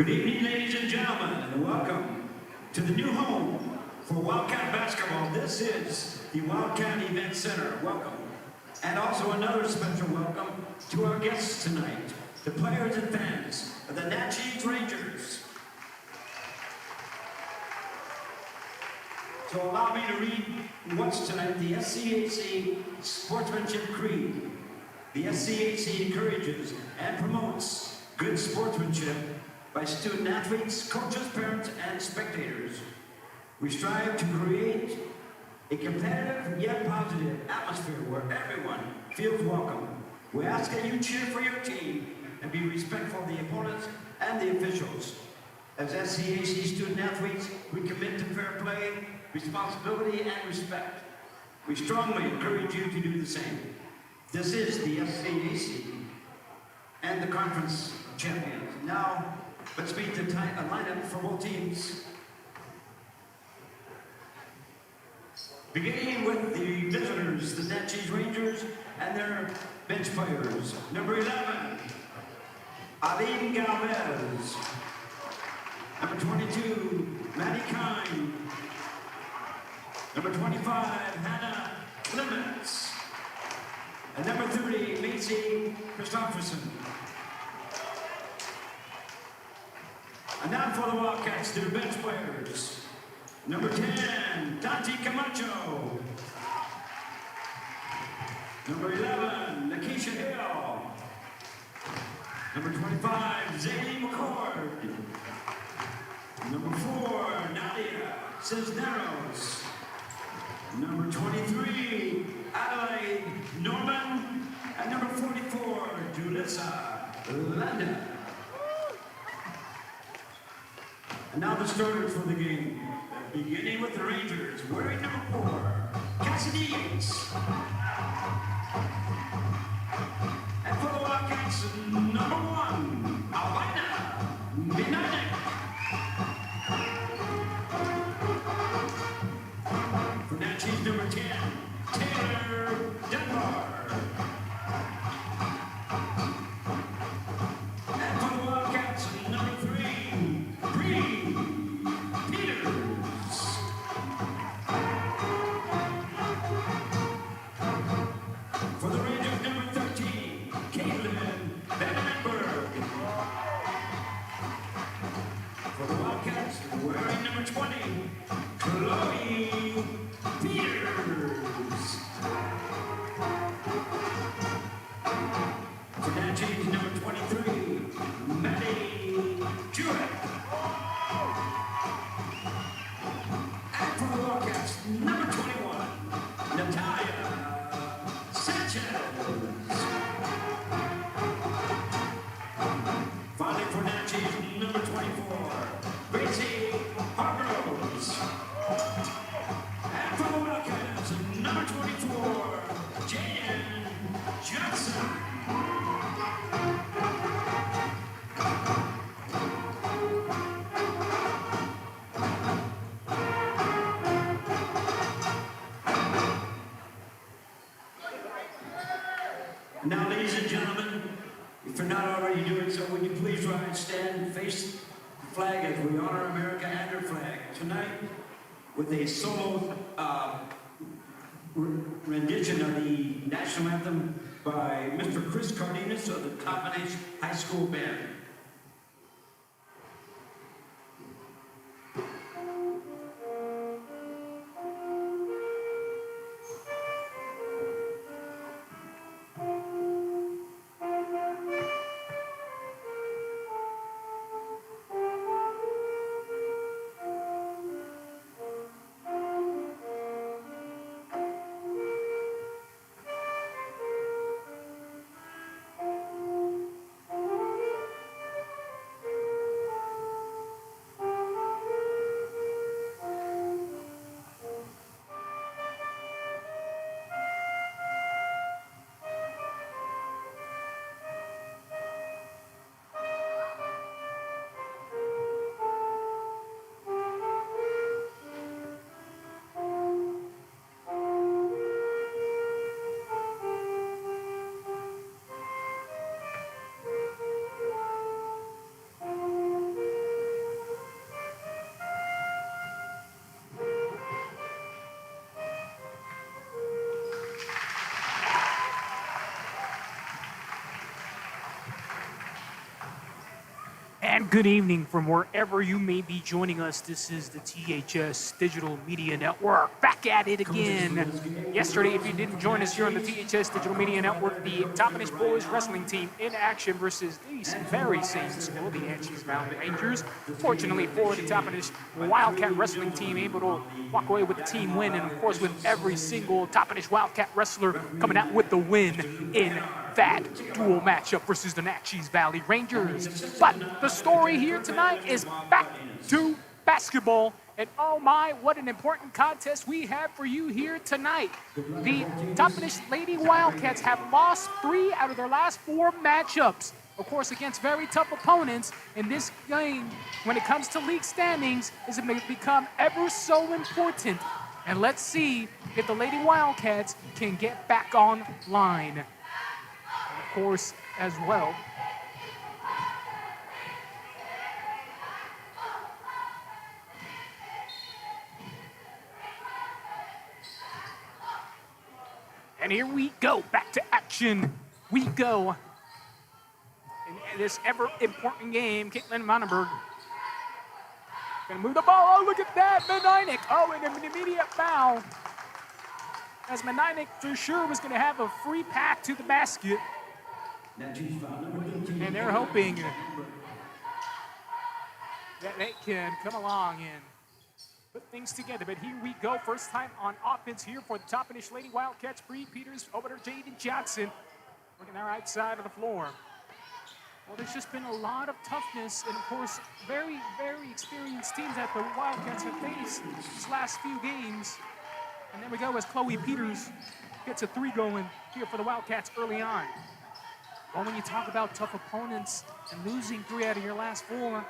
Good evening, ladies and gentlemen, and welcome to the new home for Wildcat basketball. This is the Wildcat Event Center. Welcome. And also another special welcome to our guests tonight, the players and fans of the Naches Rangers. So allow me to read once tonight the SCAC Sportsmanship Creed. The SCAC encourages and promotes good sportsmanship by student athletes, coaches, parents, and spectators. We strive to create a competitive yet positive atmosphere where everyone feels welcome. We ask that you cheer for your team and be respectful of the opponents and the officials. As SCAC student athletes, we commit to fair play, responsibility, and respect. We strongly encourage you to do the same. This is the SCAC and the Conference of Champions. Now, let's meet the lineup for both teams. Beginning with the visitors, the Naches Rangers, and their bench players. Number 11, Aline Galvez. Number 22, Maddie Kine. Number 25, Hannah Clements. And number 30, Macy Christopherson. And now for the Wildcats, their bench players. Number 10, Dante Camacho. Number 11, Nakisha Hill. Number 25, Zaylee McCord. Number 4, Nadia Cisneros. Number 23, Adelaide Norman. And number 44, Julissa Landa. And now the starters for the game. Beginning with the Rangers, wearing number 4, Cassidy Yates. And for the Wildcats, number 1, Albina Minanek. For Naches, number 10, Taylor Dunbar. And for the Wildcats, number 3, Bree Peters. For the Rangers, number 13, Caitlin Vandenberg. For the Wildcats, wearing number 20, Chloe Peters. For Naches, number 23, Maddie Jewett. And for the Wildcats, number 21, Natalia Sanchez. Finally for Naches, number 24, Gracie Hargroves. And for the Wildcats, number 24, Jan Johnson. Now, ladies and gentlemen, if you're not already doing so, would you please rise, stand, and face the flag as we honor America and her flag tonight with a solo rendition of the national anthem by Mr. Chris Cardenas of the Naches High School Band. And good evening from wherever you may be joining us. This is the THS Digital Media Network. Back at it again. Yesterday, if you didn't join us here on the THS Digital Media Network, the Toppenish Boys wrestling team in action versus the very same school, the Naches Valley Rangers. Fortunately for the Toppenish Wildcat wrestling team, able to walk away with the team win, and of course with every single Toppenish Wildcat wrestler coming out with the win in that dual matchup versus the Naches Valley Rangers. But the story here tonight is back to basketball. And oh my, what an important contest we have for you here tonight. The Toppenish Lady Wildcats have lost 3 out of their last 4 matchups. Of course, against very tough opponents. In this game, when it comes to league standings, is it may become ever so important. And let's see if the Lady Wildcats can get back online. Of course, as well, And here we go. Back to action. We go. In this ever important game, Caitlin Vandenberg gonna move the ball. Oh, look at that, Meninick. Oh, and an immediate foul. As Meninick for sure was gonna have a free path to the basket. And they're hoping that they can come along and put things together. But here we go. First time on offense here for the Toppenish Lady Wildcats. Bree Peters over to Jaden Johnson. Working the right side of the floor. Well, there's just been a lot of toughness and, of course, very, very experienced teams that the Wildcats have faced these last few games. And there we go as Chloe Peters gets a three going here for the Wildcats early on. Well, when you talk about tough opponents and losing 3 out of your last 4,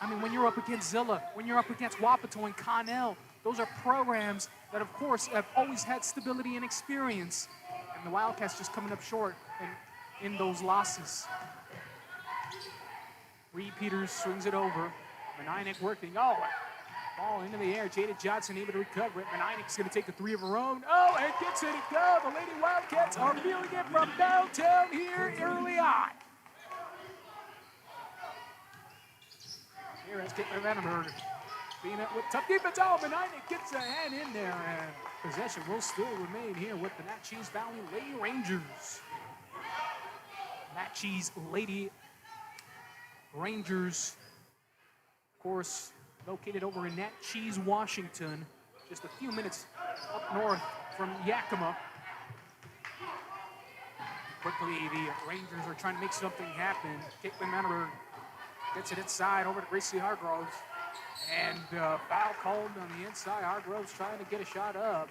I mean, when you're up against Zilla, when you're up against Wapato and Connell, those are programs that, of course, have always had stability and experience. And the Wildcats just coming up short in those losses. Reed Peters swings it over. Meninick working. Oh, ball into the air. Jada Johnson able to recover it. Meninick's going to take a 3 of her own. Oh, and gets it to go. The Lady Wildcats are feeling it from downtown here early on. Here is Caitlin Vandenberg being up with tough defense. Oh, Meninick gets a hand in there, and possession will still remain here with the Naches Valley Lady Rangers. Naches Lady Rangers, of course, located over in Naches, Washington, just a few minutes up north from Yakima. Quickly, the Rangers are trying to make something happen. Caitlin Vandenberg gets it inside over to Gracie Hargroves. And foul called on the inside. Hargroves trying to get a shot up.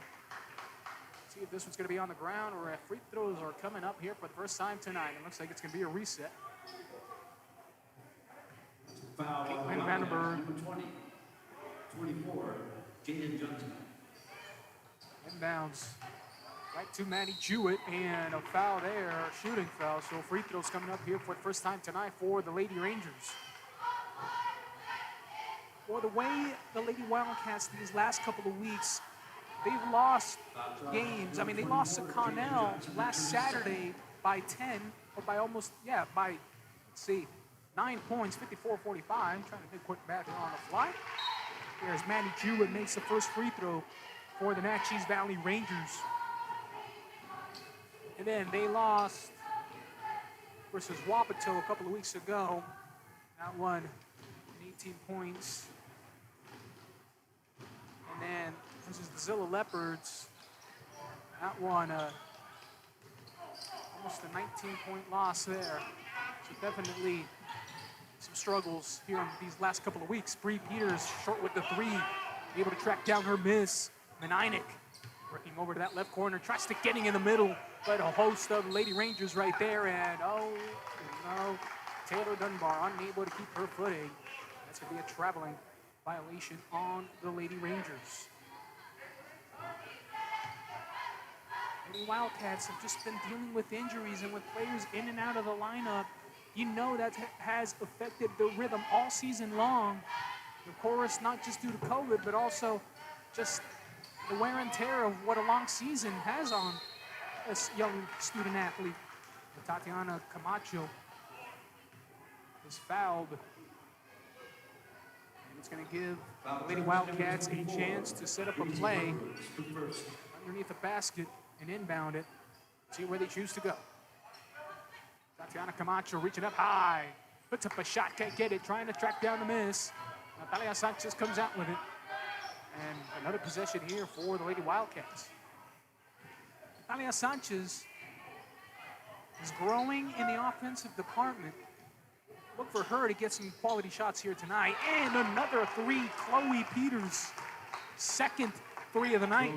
See if this one's going to be on the ground or if free throws are coming up here for the first time tonight. It looks like it's going to be a reset. Caitlin Vandenberg. 24, Jaden Johnson. Inbounds right to Maddie Jewett, and a foul there, a shooting foul. So free throws coming up here for the first time tonight for the Lady Rangers. Well, the way the Lady Wildcats these last couple of weeks, they've lost games. I mean, they lost to Connell last Saturday by 10, or by almost, by, let's see, 9 points, 54-45. Trying to think quick back here on the fly. Here's Maddie Jewett makes the first free throw for the Naches Valley Rangers. And then they lost versus Wapato a couple of weeks ago. That one, 18 points. And then versus the Zilla Leopards, that one, almost a 19-point loss there. So definitely some struggles here in these last couple of weeks. Bree Peters short with the 3, able to track down her miss. Meninick working over to that left corner, tries to getting in the middle, but a host of Lady Rangers right there, and oh no, Taylor Dunbar unable to keep her footing. That's going to be a traveling violation on the Lady Rangers. The Wildcats have just been dealing with injuries and with players in and out of the lineup. You know that has affected the rhythm all season long. Of course, not just due to COVID, but also just the wear and tear of what a long season has on a young student athlete. Tatiana Camacho is fouled. And it's going to give the Lady Wildcats a chance to set up a play underneath the basket and inbound it. See where they choose to go. Tatiana Camacho reaching up high. Puts up a shot, can't get it. Trying to track down the miss. Natalia Sanchez comes out with it. And another possession here for the Lady Wildcats. Natalia Sanchez is growing in the offensive department. Look for her to get some quality shots here tonight. And another 3, Chloe Peters. Second 3 of the night.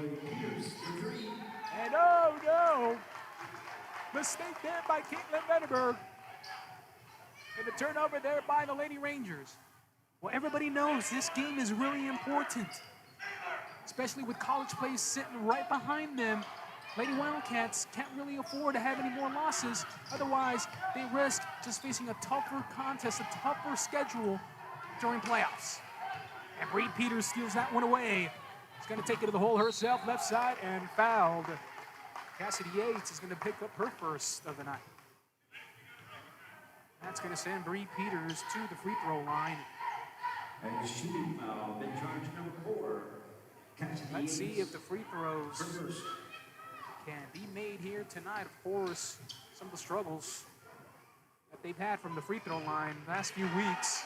And oh no! Mistake there by Caitlin Vandenberg. And the turnover there by the Lady Rangers. Well, everybody knows this game is really important, especially with college players sitting right behind them. Lady Wildcats can't really afford to have any more losses. Otherwise, they risk just facing a tougher contest, a tougher schedule during playoffs. And Reed Peters steals that one away. She's going to take it to the hole herself, left side, and fouled. Cassidy Yates is going to pick up her first of the night. That's going to send Bree Peters to the free throw line. And shooting foul, then charge number 4. Cassidy Let's see Yates. if the free throws First. can be made here tonight. Of course, some of the struggles that they've had from the free throw line the last few weeks.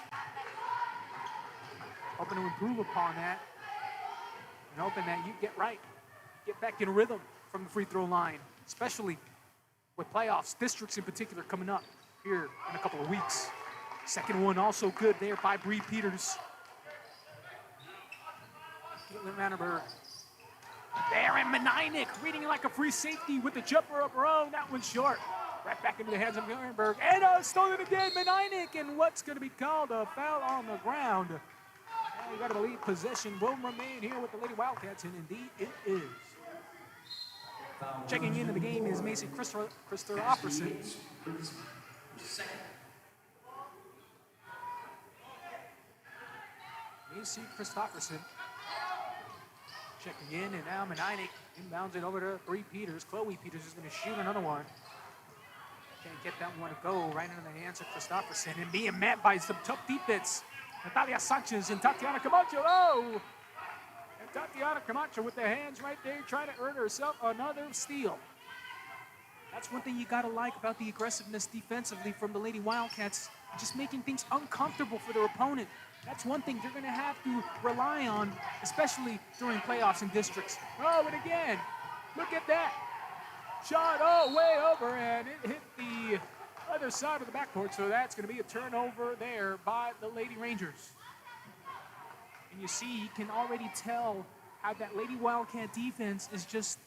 Hoping to improve upon that. And hoping that you get back in rhythm from the free throw line, especially with playoffs, districts in particular coming up here in a couple of weeks. Second one also good there by Bree Peters. Caitlin Vanderberg. There, and Meninick reading like a free safety with the jumper up her own. That one's short. Right back into the hands of Vanderberg. And stolen again, Meninick, and what's going to be called a foul on the ground. You got to believe possession will remain here with the Lady Wildcats, and indeed it is. Checking into the game is Macy Christopherson. Macy Christopherson checking in, and now Meninick inbounds it over to Bree Peters. Chloe Peters is going to shoot another one. Can't get that one to go right into the hands of Christopherson, and being met by some tough defense. Natalia Sanchez and Tatiana Camacho. Oh! And Tatiana Camacho with the hands right there trying to earn herself another steal. That's one thing you got to like about the aggressiveness defensively from the Lady Wildcats, just making things uncomfortable for their opponent. That's one thing they're going to have to rely on, especially during playoffs and districts. Oh, and again, look at that. Shot, way over, and it hit the other side of the backcourt, so that's going to be a turnover there by the Lady Rangers. And you see, you can already tell how that Lady Wildcat defense is just,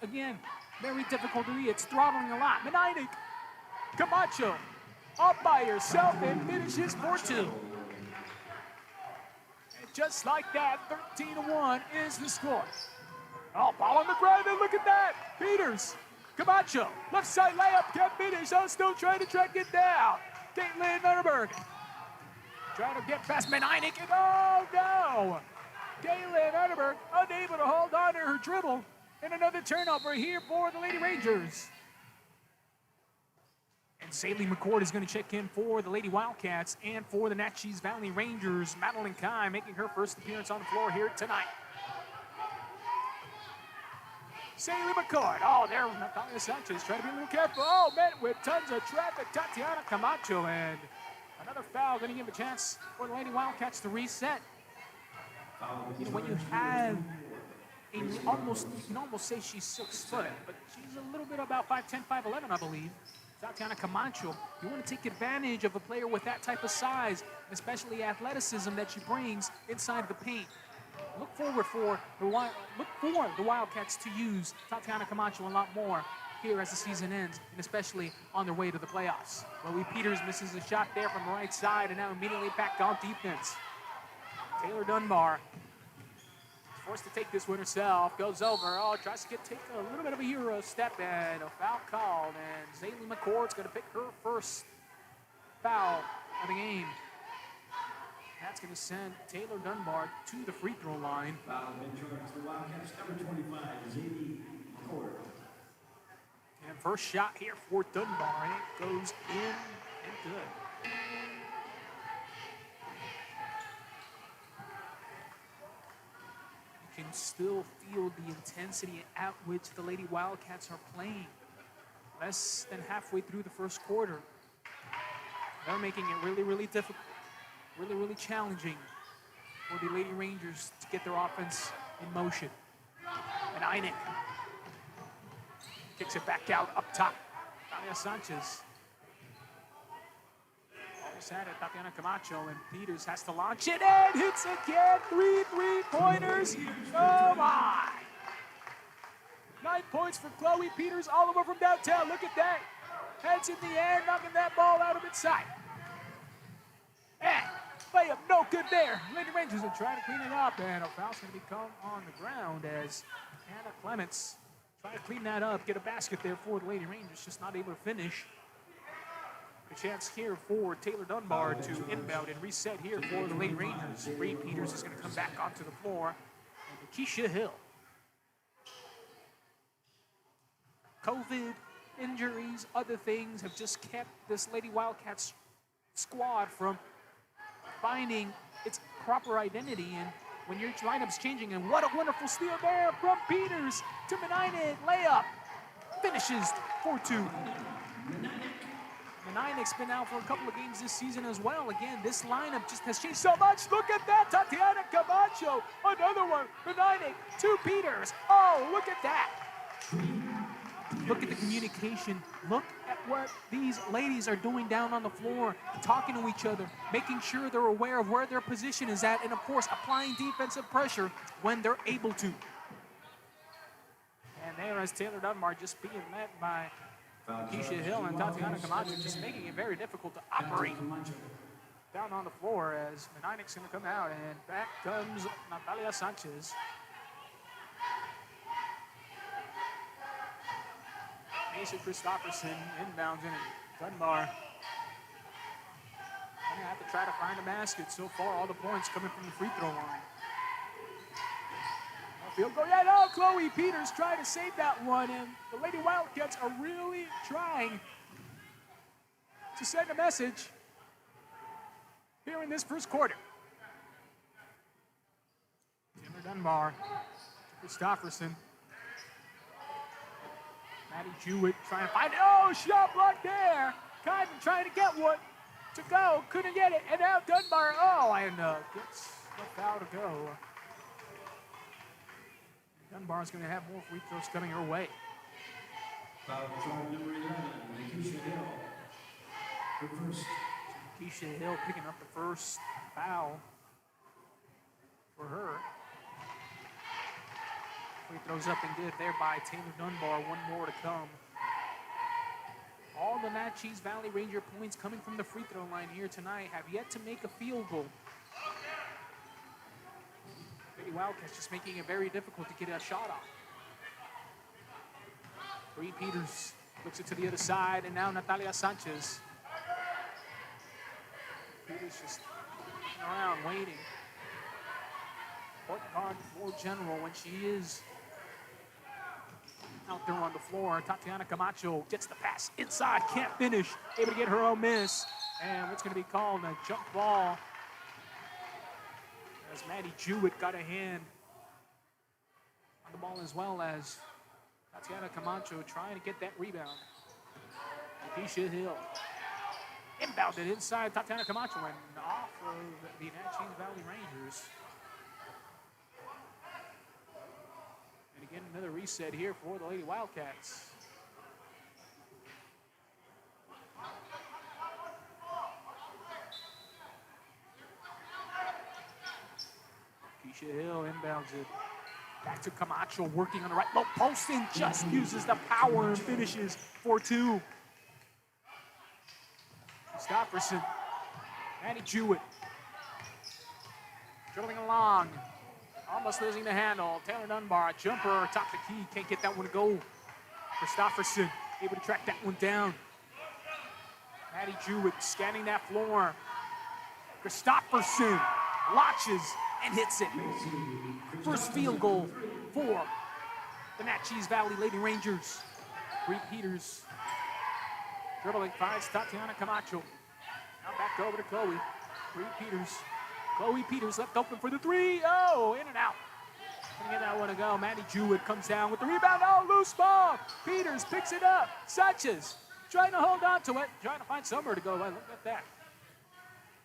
again, very difficult to read. It's throttling a lot. Meninick, Camacho, up by herself and finishes for 2. And just like that, 13-1 is the score. Oh, ball on the ground, and look at that. Peters, Camacho, left side layup, can't finish. Still trying to track it down. Caitlin Vanderberg trying to get past Meninick, and no! Caitlin Vanderberg unable to hold on to her dribble. And another turnover here for the Lady Rangers. And Saley McCord is going to check in for the Lady Wildcats, and for the Naches Valley Rangers, Madeline Kai making her first appearance on the floor here tonight. Saley McCord. There Natalia Sanchez trying to be a little careful. Met with tons of traffic. Tatiana Camacho, and another foul going to give a chance for the Lady Wildcats to reset. You know, when you have you can almost say she's 6 foot, but she's a little bit about 5'10", 5'11", I believe. Tatiana Camacho, you want to take advantage of a player with that type of size, especially athleticism that she brings inside the paint. Look for the Wildcats to use Tatiana Camacho a lot more here as the season ends, and especially on their way to the playoffs. Chloe Peters misses a shot there from the right side, and now immediately back on defense. Taylor Dunbar forced to take this one herself, goes over, tries to take a little bit of a Euro step, and a foul called, and Saley McCord's going to pick her first foul of the game. That's going to send Taylor Dunbar to the free throw line. Foul in charge the Wildcats, number 25, Saley McCord. And first shot here for Dunbar, and it goes in and good. You can still feel the intensity at which the Lady Wildcats are playing. Less than halfway through the first quarter. They're making it really, really difficult. Really, really challenging for the Lady Rangers to get their offense in motion. And Einig kicks it back out up top. Tatiana Sanchez. Almost had it, Tatiana Camacho, and Peters has to launch it and hits again. 3 3-pointers. Oh my! 9 points for Chloe Peters all over from downtown. Look at that. Heads in the air, knocking that ball out of its sight. And layup no good there. Lady Rangers are trying to clean it up, and a foul's going to be called on the ground as Hannah Clements trying to clean that up, get a basket there for the Lady Rangers, just not able to finish. A chance here for Taylor Dunbar to inbound and reset here for the Lady Rangers. Bree Peters is going to come back onto the floor, and Keisha Hill COVID, injuries, other things have just kept this Lady Wildcats squad from finding its proper identity. And when your lineup's changing, and what a wonderful steal there from Peters to Naches, layup, finishes 4-2. Naches been out for a couple of games this season as well. Again, this lineup just has changed so much. Look at that, Tatiana Camacho, another one. Naches, 2 Peters. Oh, look at that. Look at the communication. Look at what these ladies are doing down on the floor, talking to each other, making sure they're aware of where their position is at, and of course, applying defensive pressure when they're able to. And there is Taylor Dunbar just being met by Keisha Hill and Tatiana Camacho, just making it very difficult to operate down on the floor as Naches is going to come out, and back comes Natalia Sanchez. Asa Christopherson inbounds in, and Dunbar going to have to try to find a basket. So far, all the points coming from the free throw line. Field goal. Yeah, no, Chloe Peters trying to save that one, and the Lady Wildcats are really trying to send a message here in this first quarter. Taylor Dunbar, Christopherson, Maddie Jewett trying to find it. Oh, shot block there. Kyden trying to get one to go, couldn't get it, and now Dunbar. Oh, and gets the foul to go. Dunbar's going to have more free throws coming her way. Foul try number 11, Naches Hill. Her first. Keisha Hill picking up the first foul for her. Free throws up and good there by Taylor Dunbar. One more to come. All the Naches Valley Ranger points coming from the free throw line here tonight have yet to make a field goal. Lady Wildcats just making it very difficult to get a shot off. Bree Peters looks it to the other side, and now Natalia Sanchez. Peters just looking around, waiting. Point guard for General when she is out there on the floor. Tatiana Camacho gets the pass inside, can't finish, able to get her own miss. And what's going to be called a jump ball, as Maddie Jewett got a hand on the ball, as well as Tatiana Camacho trying to get that rebound. Keisha Hill inbounded inside Tatiana Camacho and off of the Naches Valley Rangers. And again, another reset here for the Lady Wildcats. Keisha Hill inbounds it. Back to Camacho, working on the right low post, and just uses the power and finishes 4-2. Christopherson, Maddie Jewett, dribbling along, almost losing the handle. Taylor Dunbar, jumper, top the key, can't get that one to go. Christopherson able to track that one down. Maddie Jewett scanning that floor. Christopherson launches and hits it. First field goal for the Naches Valley Lady Rangers. Bree Peters dribbling, finds Tatiana Camacho. Now back over to Chloe. Bree Peters. Chloe Peters left open for the three. Oh, in and out. Couldn't get that one to go. Maddie Jewett comes down with the rebound. Oh, loose ball. Peters picks it up. Sanchez trying to hold on to it. Trying to find somewhere to go. Look at that.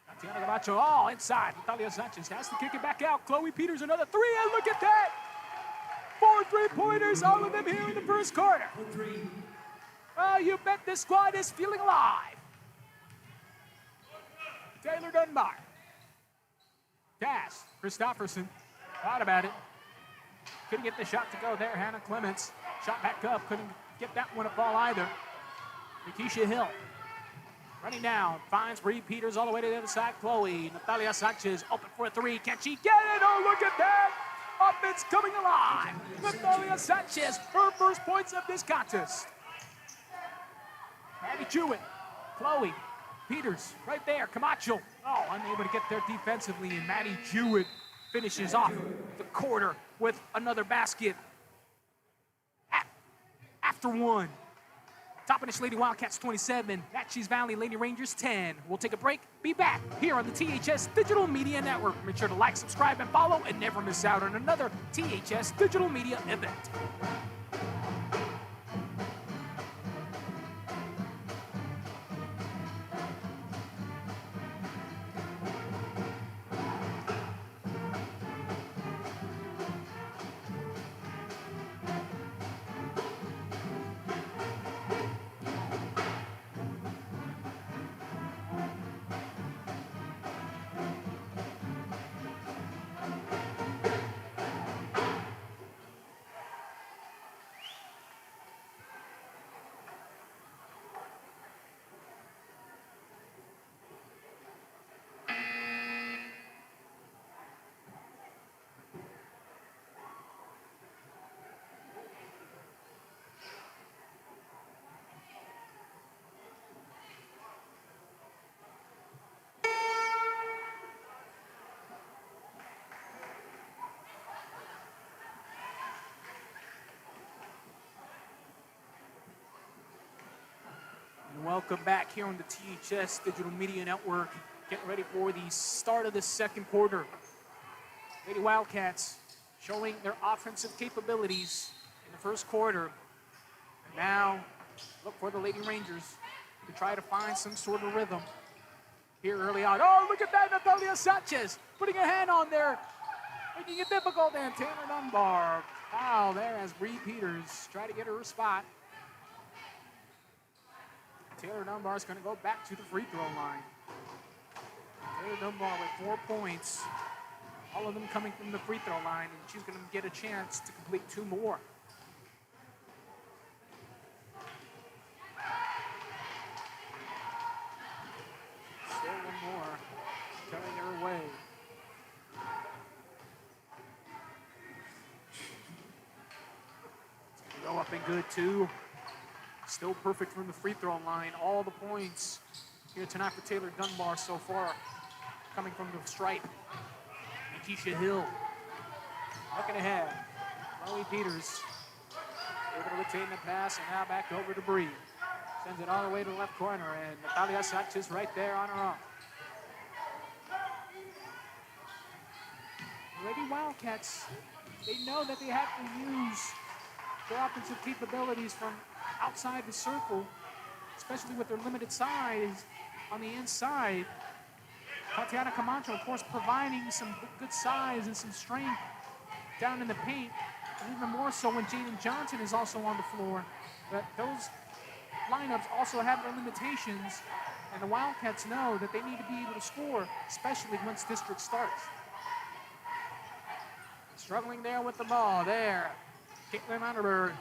Tatiana Camacho, all inside. Natalia Sanchez has to kick it back out. Chloe Peters, another three, and look at that! 4 3-pointers, all of them here in the first quarter. Oh, you bet this squad is feeling alive. Taylor Dunbar. Pass, Christopherson, thought about it. Couldn't get the shot to go there. Hannah Clements, shot back up, couldn't get that one to fall either. Keisha Hill. Running down, finds Bree Peters all the way to the other side. Chloe, Natalia Sanchez open for a three. Can she get it? Oh, look at that! Offense coming alive. Natalia Sanchez, her first points of this contest. Maddie Jewett, Chloe, Peters, right there. Camacho, oh, unable to get there defensively. And Maddie Jewett finishes off the quarter with another basket. after one. Toppenish Lady Wildcats 27, Naches Valley Lady Rangers 10. We'll take a break, be back here on the THS Digital Media Network. Make sure to like, subscribe, and follow, and never miss out on another THS Digital Media event. Welcome back here on the THS Digital Media Network. Getting ready for the start of the second quarter. Lady Wildcats showing their offensive capabilities in the first quarter. And now look for the Lady Rangers to try to find some sort of rhythm here early on. Oh, look at that, Naches putting a hand on there, making it difficult. And Taylor Dunbar foul there as Bree Peters try to get her spot. Taylor Dunbar is going to go back to the free throw line. Taylor Dunbar with 4 points, all of them coming from the free throw line, and she's going to get a chance to complete 2 more. Still 1 more coming her way. Go up and good too. Still perfect from the free throw line. All the points here tonight for Taylor Dunbar so far coming from the stripe. Keisha Hill looking ahead. Chloe Peters able to retain the pass, and now back over to Bree. Sends it all the way to the left corner, and Natalia Sanchez right there on her own. Lady Wildcats, they know that they have to use their offensive capabilities from outside the circle, especially with their limited size on the inside. Tatiana Camacho, of course, providing some good size and some strength down in the paint, and even more so when Jaden Johnson is also on the floor. But those lineups also have their limitations, and the Wildcats know that they need to be able to score, especially once district starts. Struggling there with the ball, there. Caitlin Underberg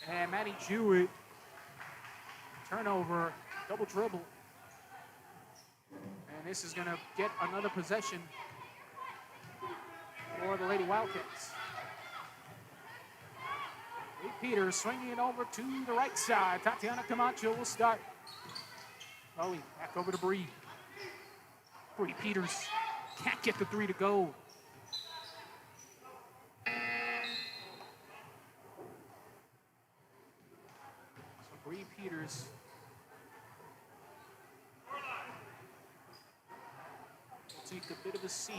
and Maddie Jewett. Turnover, double dribble. And this is going to get another possession for the Lady Wildcats. Lee Peters swinging it over to the right side. Tatiana Camacho will start. Chloe back over to Bree. Bree Peters can't get the 3 to go. Bree Peters will take a bit of a seat.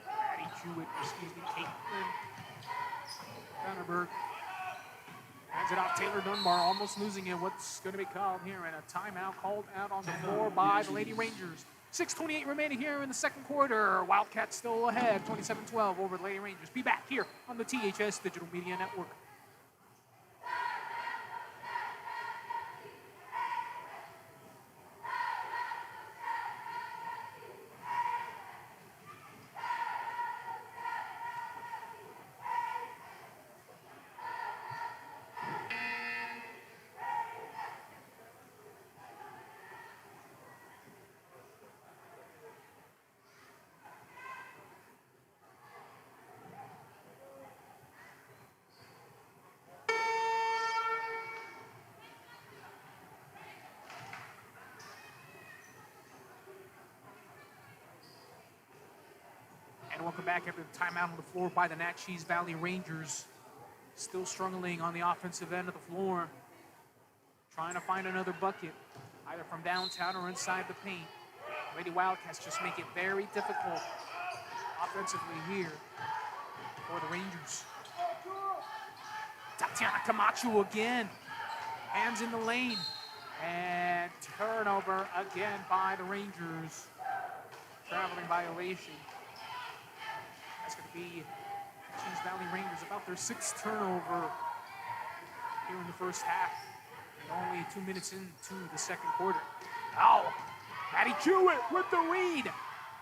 Maddie Jewett, Caitlin Vanderberg hands it out. Taylor Dunbar almost losing it. What's going to be called here? And a timeout called out on the floor by the Lady Rangers. 6:28 remaining here in the second quarter. Wildcats still ahead, 27-12 over the Lady Rangers. Be back here on the THS Digital Media Network. welcome back after the timeout on the floor by the Naches Valley Rangers. Still struggling on the offensive end of the floor. Trying to find another bucket, either from downtown or inside the paint. Lady Wildcats just make it very difficult offensively here for the Rangers. Tatiana Camacho again. Hands in the lane. And turnover again by the Rangers. Traveling violation. That's going to be Naches Valley Rangers, about their 6th turnover here in the first half. And only 2 minutes into the second quarter. Oh, Maddie Jewett with the read.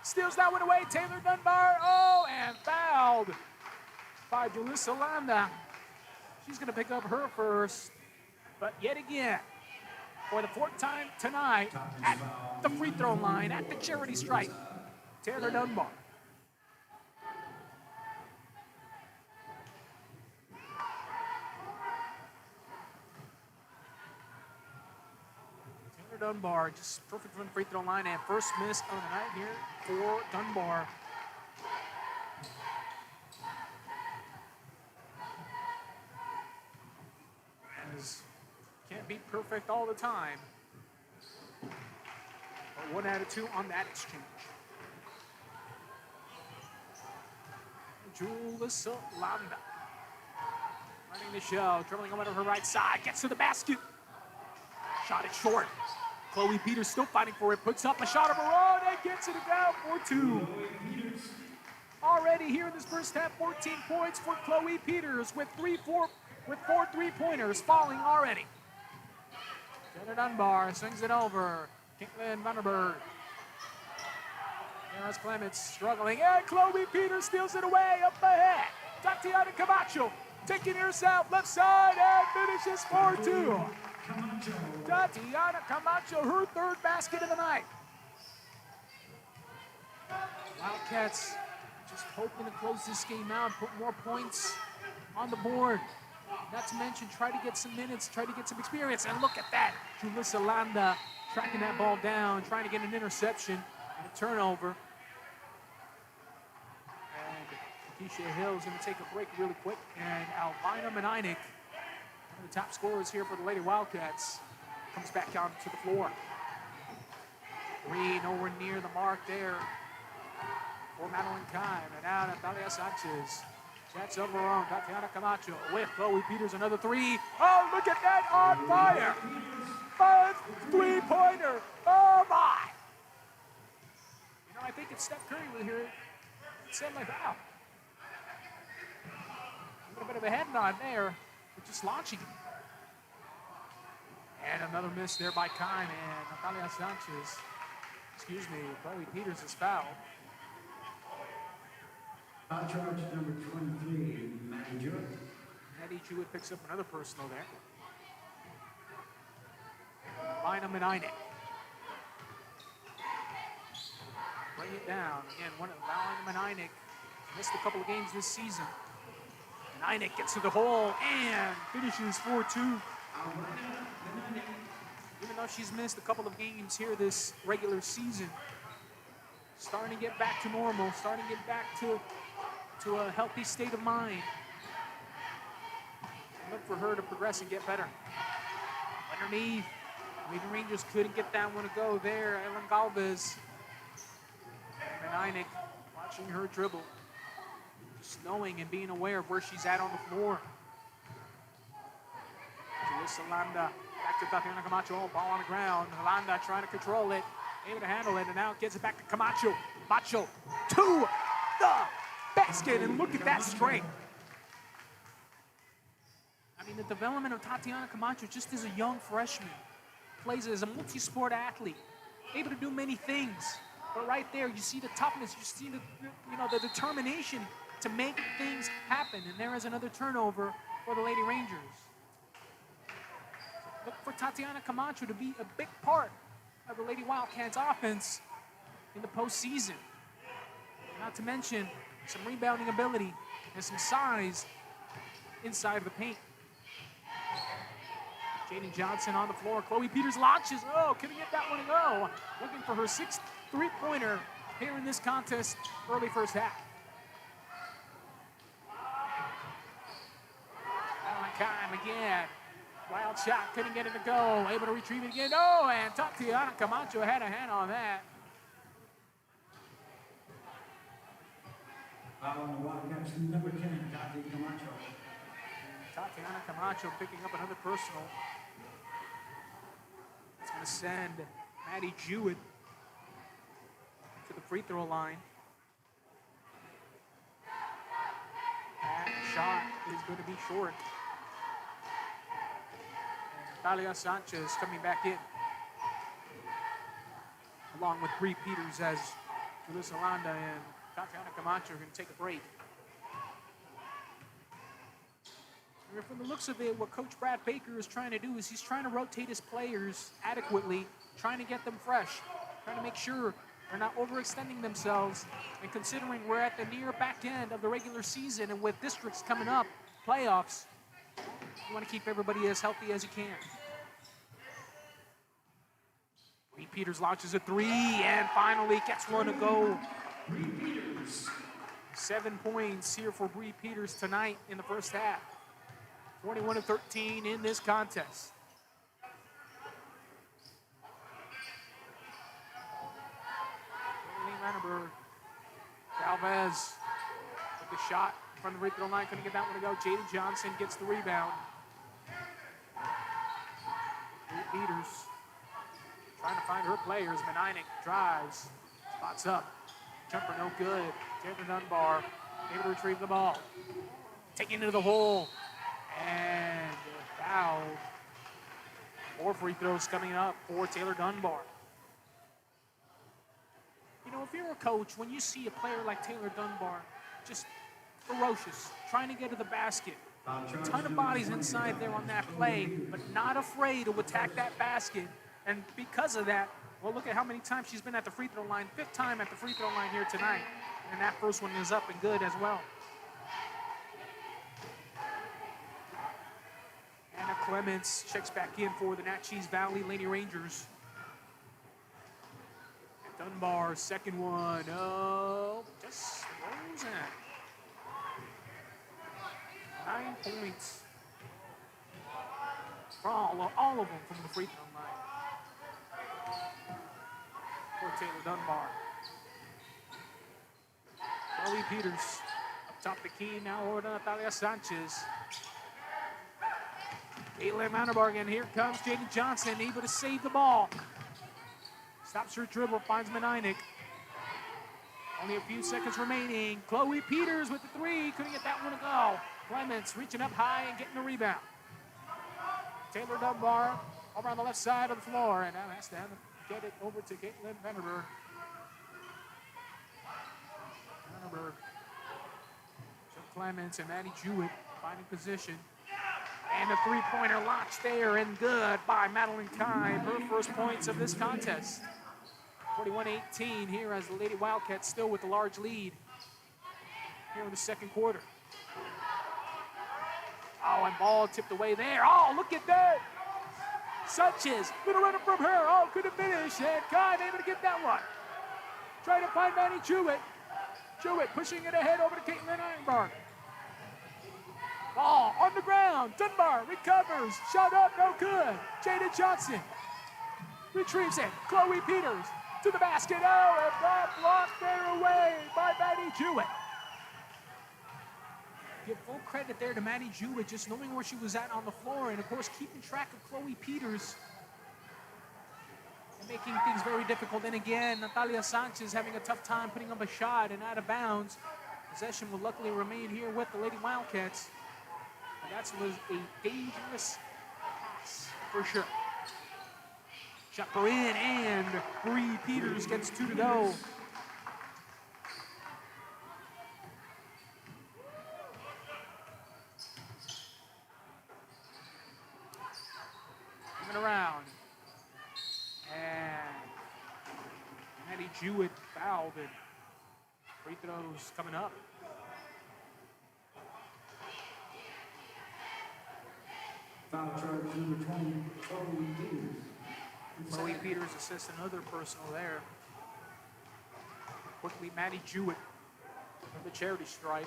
Steals that one away. Taylor Dunbar. Oh, and fouled by Julissa Landa. She's going to pick up her first. But yet again, for the 4th time tonight, at the free throw line, at the charity stripe, Taylor Dunbar. Taylor Dunbar, just perfect from the free throw line, and first miss of the night here for Dunbar. As can't be perfect all the time. But 1 out of 2 on that exchange. Julissa Landa running the show, dribbling over to her right side, gets to the basket. Shot it short. Chloe Peters still fighting for it, puts up a shot of her own and gets it down for 2. Already here in this first half, 14 points for Chloe Peters with 4 3-pointers falling already. Taylor Dunbar swings it over. Caitlin Vanderberg. Harris Clements struggling, and Chloe Peters steals it away up ahead. Tatiana Camacho taking herself left side and finishes for 2. Tatiana Camacho, her 3rd basket of the night. Wildcats just hoping to close this game out, put more points on the board. Not to mention, try to get some minutes, try to get some experience. And look at that. Julissa Landa tracking that ball down, trying to get an interception and a turnover. And Keisha Hill is going to take a break really quick. And Albina Menainik, one of the top scorers here for the Lady Wildcats, comes back onto the floor. 3 nowhere near the mark there for Madeline Kime. And now Natalia Sanchez. That's over on Tatiana Camacho with Chloe Peters, another 3. Oh, look at that, on fire. 3-pointer. Oh, my. You know, I think it's Steph Curry with here. It sounded like, wow. A little bit of a head nod there, but just launching it. And another miss there by Kime, and Natalia Sanchez, Chloe Peters is fouled. Foul charge number 23, Maddie Jewett. Maddie Jewett picks up another personal there. Albina Menainik. Bring it down. Again, one of Albina Menainik missed a couple of games this season. Menainik gets to the hole and finishes 4-2. Even though she's missed a couple of games here this regular season, starting to get back to normal, starting to get back to a healthy state of mind. Look for her to progress and get better. Underneath, Lady Rangers couldn't get that one to go there. Ellen Galvez. Menainik watching her dribble. Just knowing and being aware of where she's at on the floor. Julissa Landa back to Tatiana Camacho. Ball on the ground. Landa trying to control it. Able to handle it, and now gets it back to Camacho. Camacho to the basket, and look at that strength. I mean, the development of Tatiana Camacho just as a young freshman, plays as a multi-sport athlete, able to do many things. But right there, you see the toughness, you see the determination to make things happen. And there is another turnover for the Lady Rangers. Look for Tatiana Camacho to be a big part of the Lady Wildcats offense in the postseason. Not to mention some rebounding ability and some size inside of the paint. Jaden Johnson on the floor. Chloe Peters launches. Oh, couldn't get that one to go. Looking for her 6th 3-pointer here in this contest, early first half. time again. Wild shot, couldn't get it to go. Able to retrieve it again. Oh, and Tatiana Camacho had a hand on that. Foul on the Wildcats, number 10, Tatiana Camacho. Tatiana Camacho picking up another personal. It's going to send Maddie Jewett to the free throw line. That shot is going to be short. And Natalia Sanchez coming back in, along with Bree Peters, as Julissa Landa and Tatiana Camacho are going to take a break. And from the looks of it, what Coach Brad Baker is trying to do is he's trying to rotate his players adequately, trying to get them fresh, trying to make sure they're not overextending themselves. And considering we're at the near back end of the regular season and with districts coming up, playoffs, you want to keep everybody as healthy as you can. Bree Peters launches a three and finally gets one to go. Bree Peters. 7 points here for Bree Peters tonight in the first half. 21-13 in this contest. Vandenberg. Galvez with the shot from the free throw line, couldn't get that one to go. Jada Johnson gets the rebound. Bree Peters trying to find her players. Meninick drives, spots up. Jumper no good. Taylor Dunbar able to retrieve the ball. Taking it into the hole. And foul. 4 free throws coming up for Taylor Dunbar. You know, if you're a coach, when you see a player like Taylor Dunbar, just ferocious, trying to get to the basket, a ton of bodies inside there on that play, but not afraid to attack that basket. And because of that, well, look at how many times she's been at the free throw line. 5th time at the free throw line here tonight. And that first one is up and good as well. Anna Clements checks back in for the Naches Valley Lady Rangers. And Dunbar, second one. Oh, just goes in. 9 points. All of them from the free throw line. For Taylor Dunbar. Chloe Peters up top the key now over to Natalia Sanchez. Caitlin Mannerbarg, here comes Jaden Johnson, able to save the ball. Stops her dribble, finds Meninick. Only a few seconds remaining. Chloe Peters with the three, couldn't get that one to go. Clements reaching up high and getting the rebound. Taylor Dunbar over on the left side of the floor, and now has to get it over to Caitlin Vanderberg. Vanderberg, Joe Clements and Maddie Jewett finding position. And a three-pointer launched there and good by Madeline Kine. Her first points of this contest. 41-18 here as the Lady Wildcats still with the large lead here in the second quarter. Oh, and ball tipped away there. Oh, look at that. Sanchez, little runner from her. Oh, couldn't finish. And Kine able to get that one. Trying to find Maddie Jewett. Jewett pushing it ahead over to Caitlin Ironbark. Ball on the ground. Dunbar recovers. Shot up, no good. Jada Johnson retrieves it. Chloe Peters to the basket. Oh, and that blocked there away by Maddie Jewett. Give full credit there to Maddie Jewett, just knowing where she was at on the floor, and of course keeping track of Chloe Peters and making things very difficult. And again, Natalia Sanchez having a tough time putting up a shot and out of bounds. Possession will luckily remain here with the Lady Wildcats. That was a dangerous pass for sure. Jumper in, and Bree Peters gets 2 to go. Coming around. And Maddie Jewett fouled, and free throws coming up. Foul charge number 20, Chloe Peters. Chloe Peters assists another personal there. Quickly, Maddie Jewett from the charity stripe.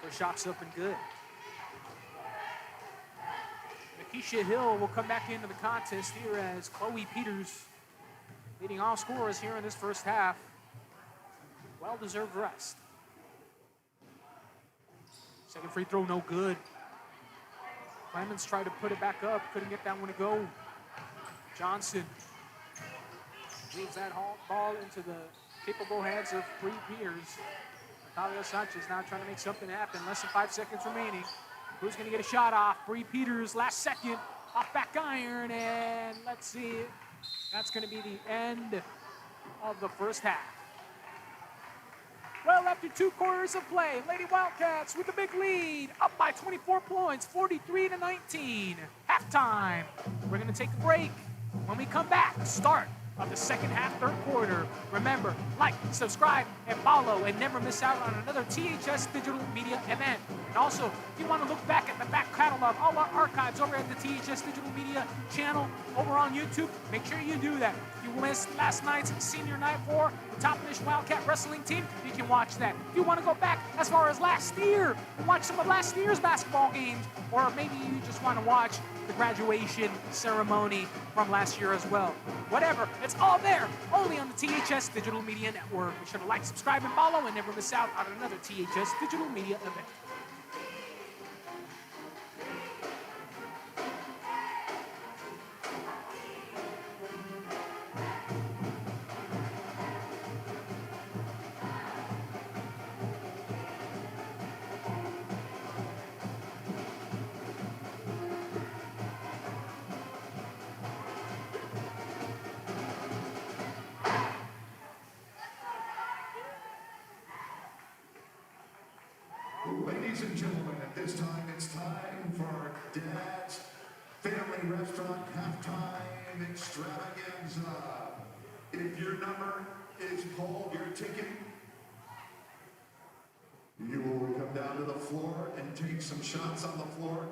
Her shot's up and good. Keisha Hill will come back into the contest here as Chloe Peters leading all scorers here in this first half. Well-deserved rest. Second free throw, no good. Clemens tried to put it back up, couldn't get that one to go. Johnson leaves that ball into the capable hands of Bree Peters. Natalia Sanchez now trying to make something happen. Less than 5 seconds remaining. Who's going to get a shot off? Bree Peters, last second, off back iron, and let's see. That's going to be the end of the first half. Well, after 2 quarters of play, Lady Wildcats with a big lead, up by 24 points, 43-19. Halftime. We're going to take a break. When we come back, start of the second half, third quarter. Remember, like, subscribe, and follow, and never miss out on another THS digital media event. And also, if you want to look back at the back catalog, all our archives over at the THS Digital Media channel over on YouTube, make sure you do that. If you missed last night's senior night for the Toppenish Wildcat wrestling team, you can watch that. If you want to go back as far as last year and watch some of last year's basketball games, or maybe you just want to watch the graduation ceremony from last year as well. Whatever, it's all there, only on the THS Digital Media Network. Be sure to like, subscribe, and follow, and never miss out on another THS Digital Media event. Ladies and gentlemen, at this time, it's time for our Dad's Family Restaurant Halftime Extravaganza. If your number is called, your ticket, you will come down to the floor and take some shots on the floor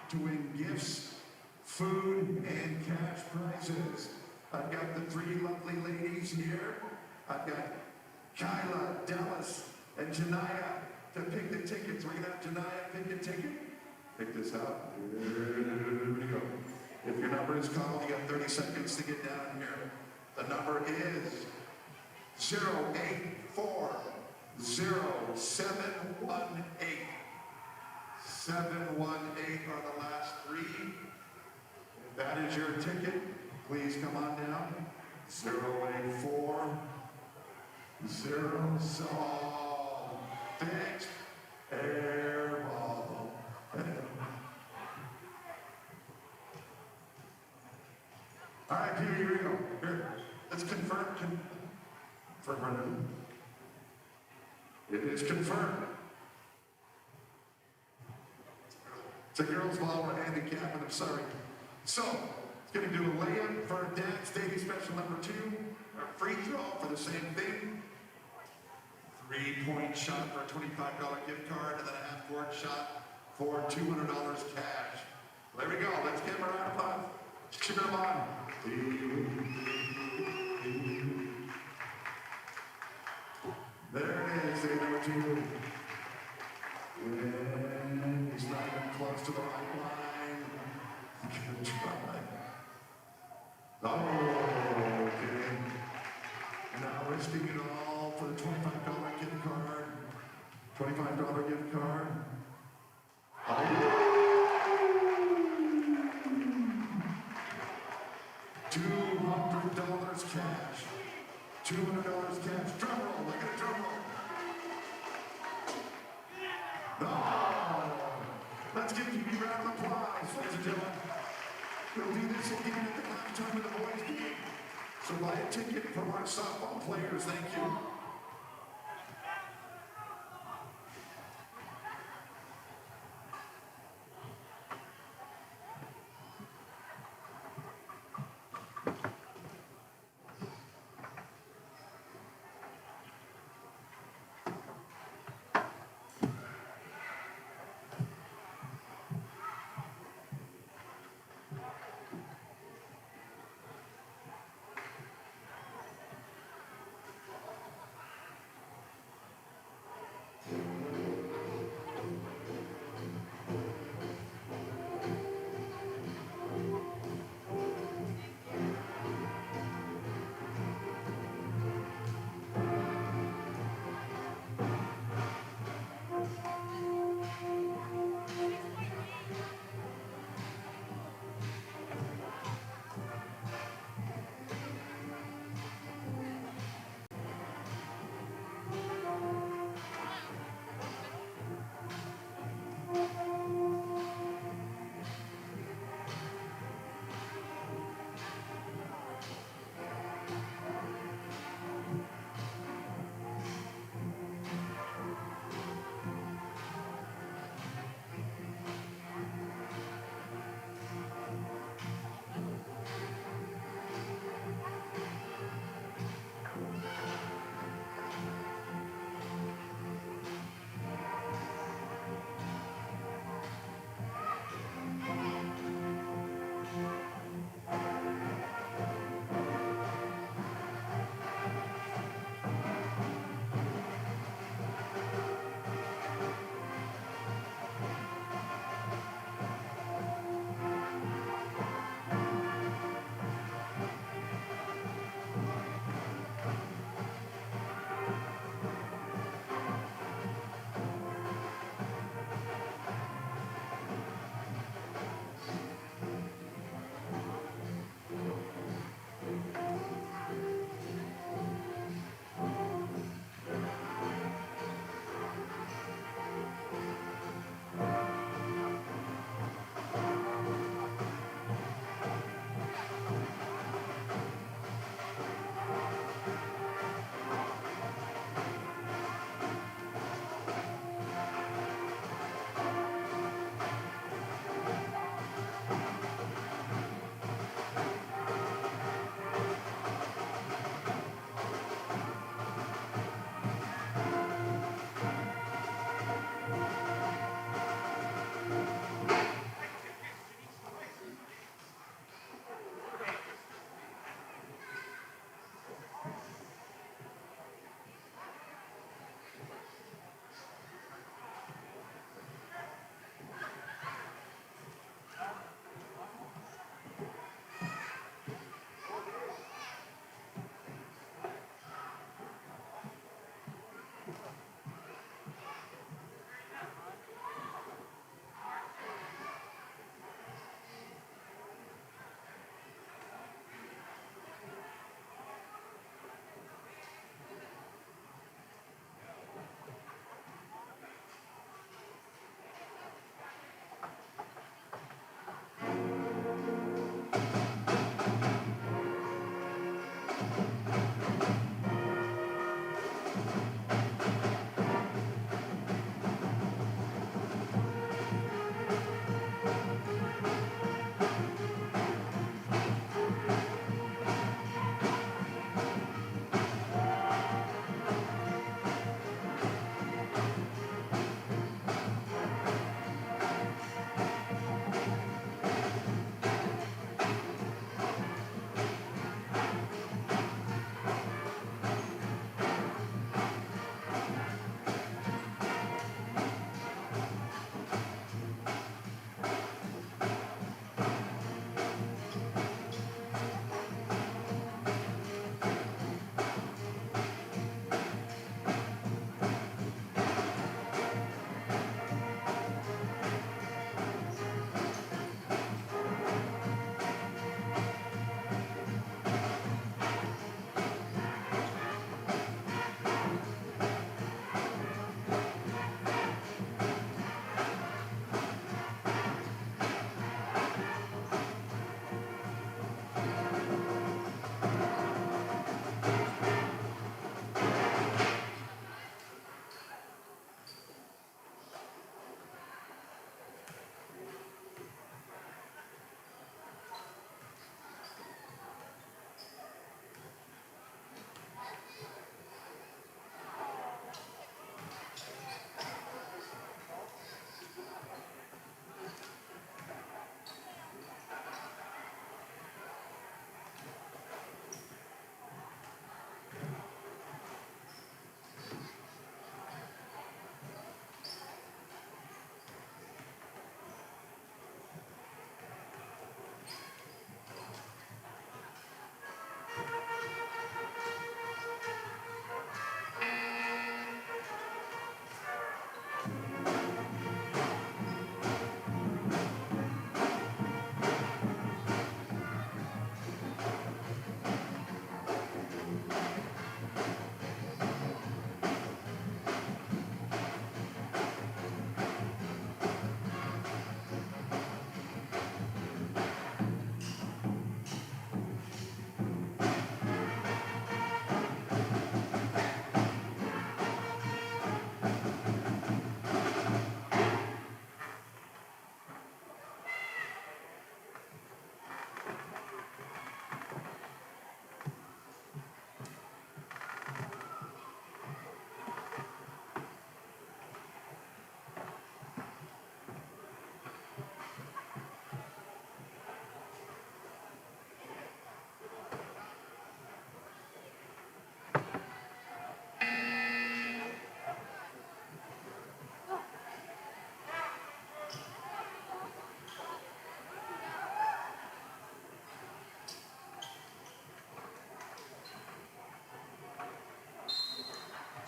to win gifts, food, and cash prizes. I've got the 3 lovely ladies here. I've got Kyla, Dallas, and Janaya to pick the tickets. We're gonna have Janaya pick a ticket. Pick this out. Here we go. If your number is called, you got 30 seconds to get down here. The number is 0840718. 718 are the last 3. If that is your ticket, please come on down. 084 Thanks. Airball. All right, here we go. Here, let's confirm. It is confirmed. It's a girls' ball. We're handicapped, and I'm sorry. So, it's going to do a layup for Dad's Daily Special number 2. A free throw for the same thing. 3-point shot for a $25 gift card, and then a half-court shot for $200 cash. There we go. Let's give him a round of applause. Cheer him on. There it is, day number 2. And he's not even close to the right line. Good try. Oh, okay. Now risking it all for the $25 gift card. $25 gift card. Oh. $200 cash. $200 cash. Drum roll. Look at a drum roll. No. Let's give you a round of applause, ladies and gentlemen. We'll do this again at the halftime of the boys' game. So buy a ticket from our softball players. Thank you.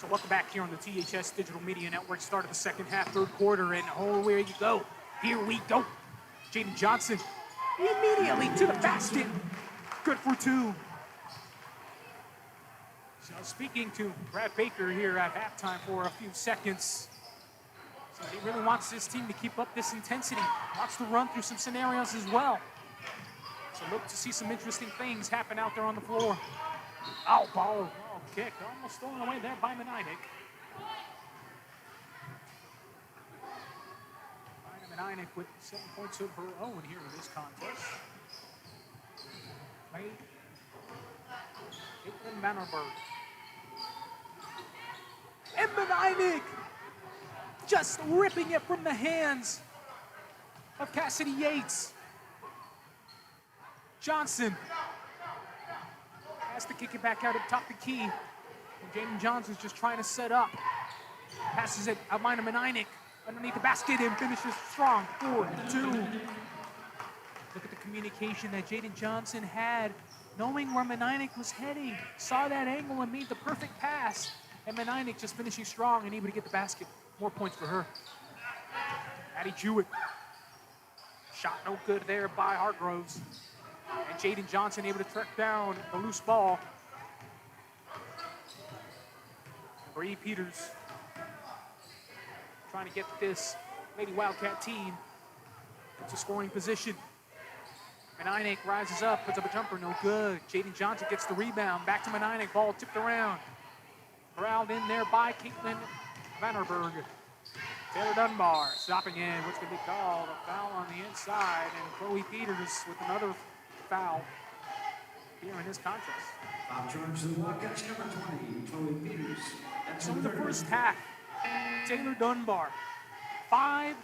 Welcome back here on the THS Digital Media Network. Start of the second half, third quarter, and oh, where you go. Here we go. Jaden Johnson immediately to the basket. Good for two. So speaking to Brad Baker here at halftime for a few seconds. So he really wants this team to keep up this intensity. Wants to run through some scenarios as well. So look to see some interesting things happen out there on the floor. Oh, ball, oh, kick, almost stolen away there by Naches. Naches with 7 points of her own here in this contest. Right. Caitlin Vanderberg. And Naches just ripping it from the hands of Cassidy Yates. Johnson has to kick it back out at top of the key. And Jaden Johnson's just trying to set up. Passes it out line to Naches underneath the basket and finishes strong. 4-2. Look at the communication that Jaden Johnson had, knowing where Naches was heading. Saw that angle and made the perfect pass. And Naches just finishing strong and able to get the basket. More points for her. Addie Jewett. Shot no good there by Hargroves. And Jaden Johnson able to track down the loose ball. Bree Peters trying to get this Lady Wildcat team into scoring position. Naches rises up, puts up a jumper, no good. Jaden Johnson gets the rebound. Back to Naches, ball tipped around. Corralled in there by Caitlin Vanderberg. Taylor Dunbar stopping in. What's going to be called? A foul on the inside. And Chloe Peters with another foul here in this contest. Charge to the Wildcats, number 20, Chloe Peters. So in the first half, Taylor Dunbar, 5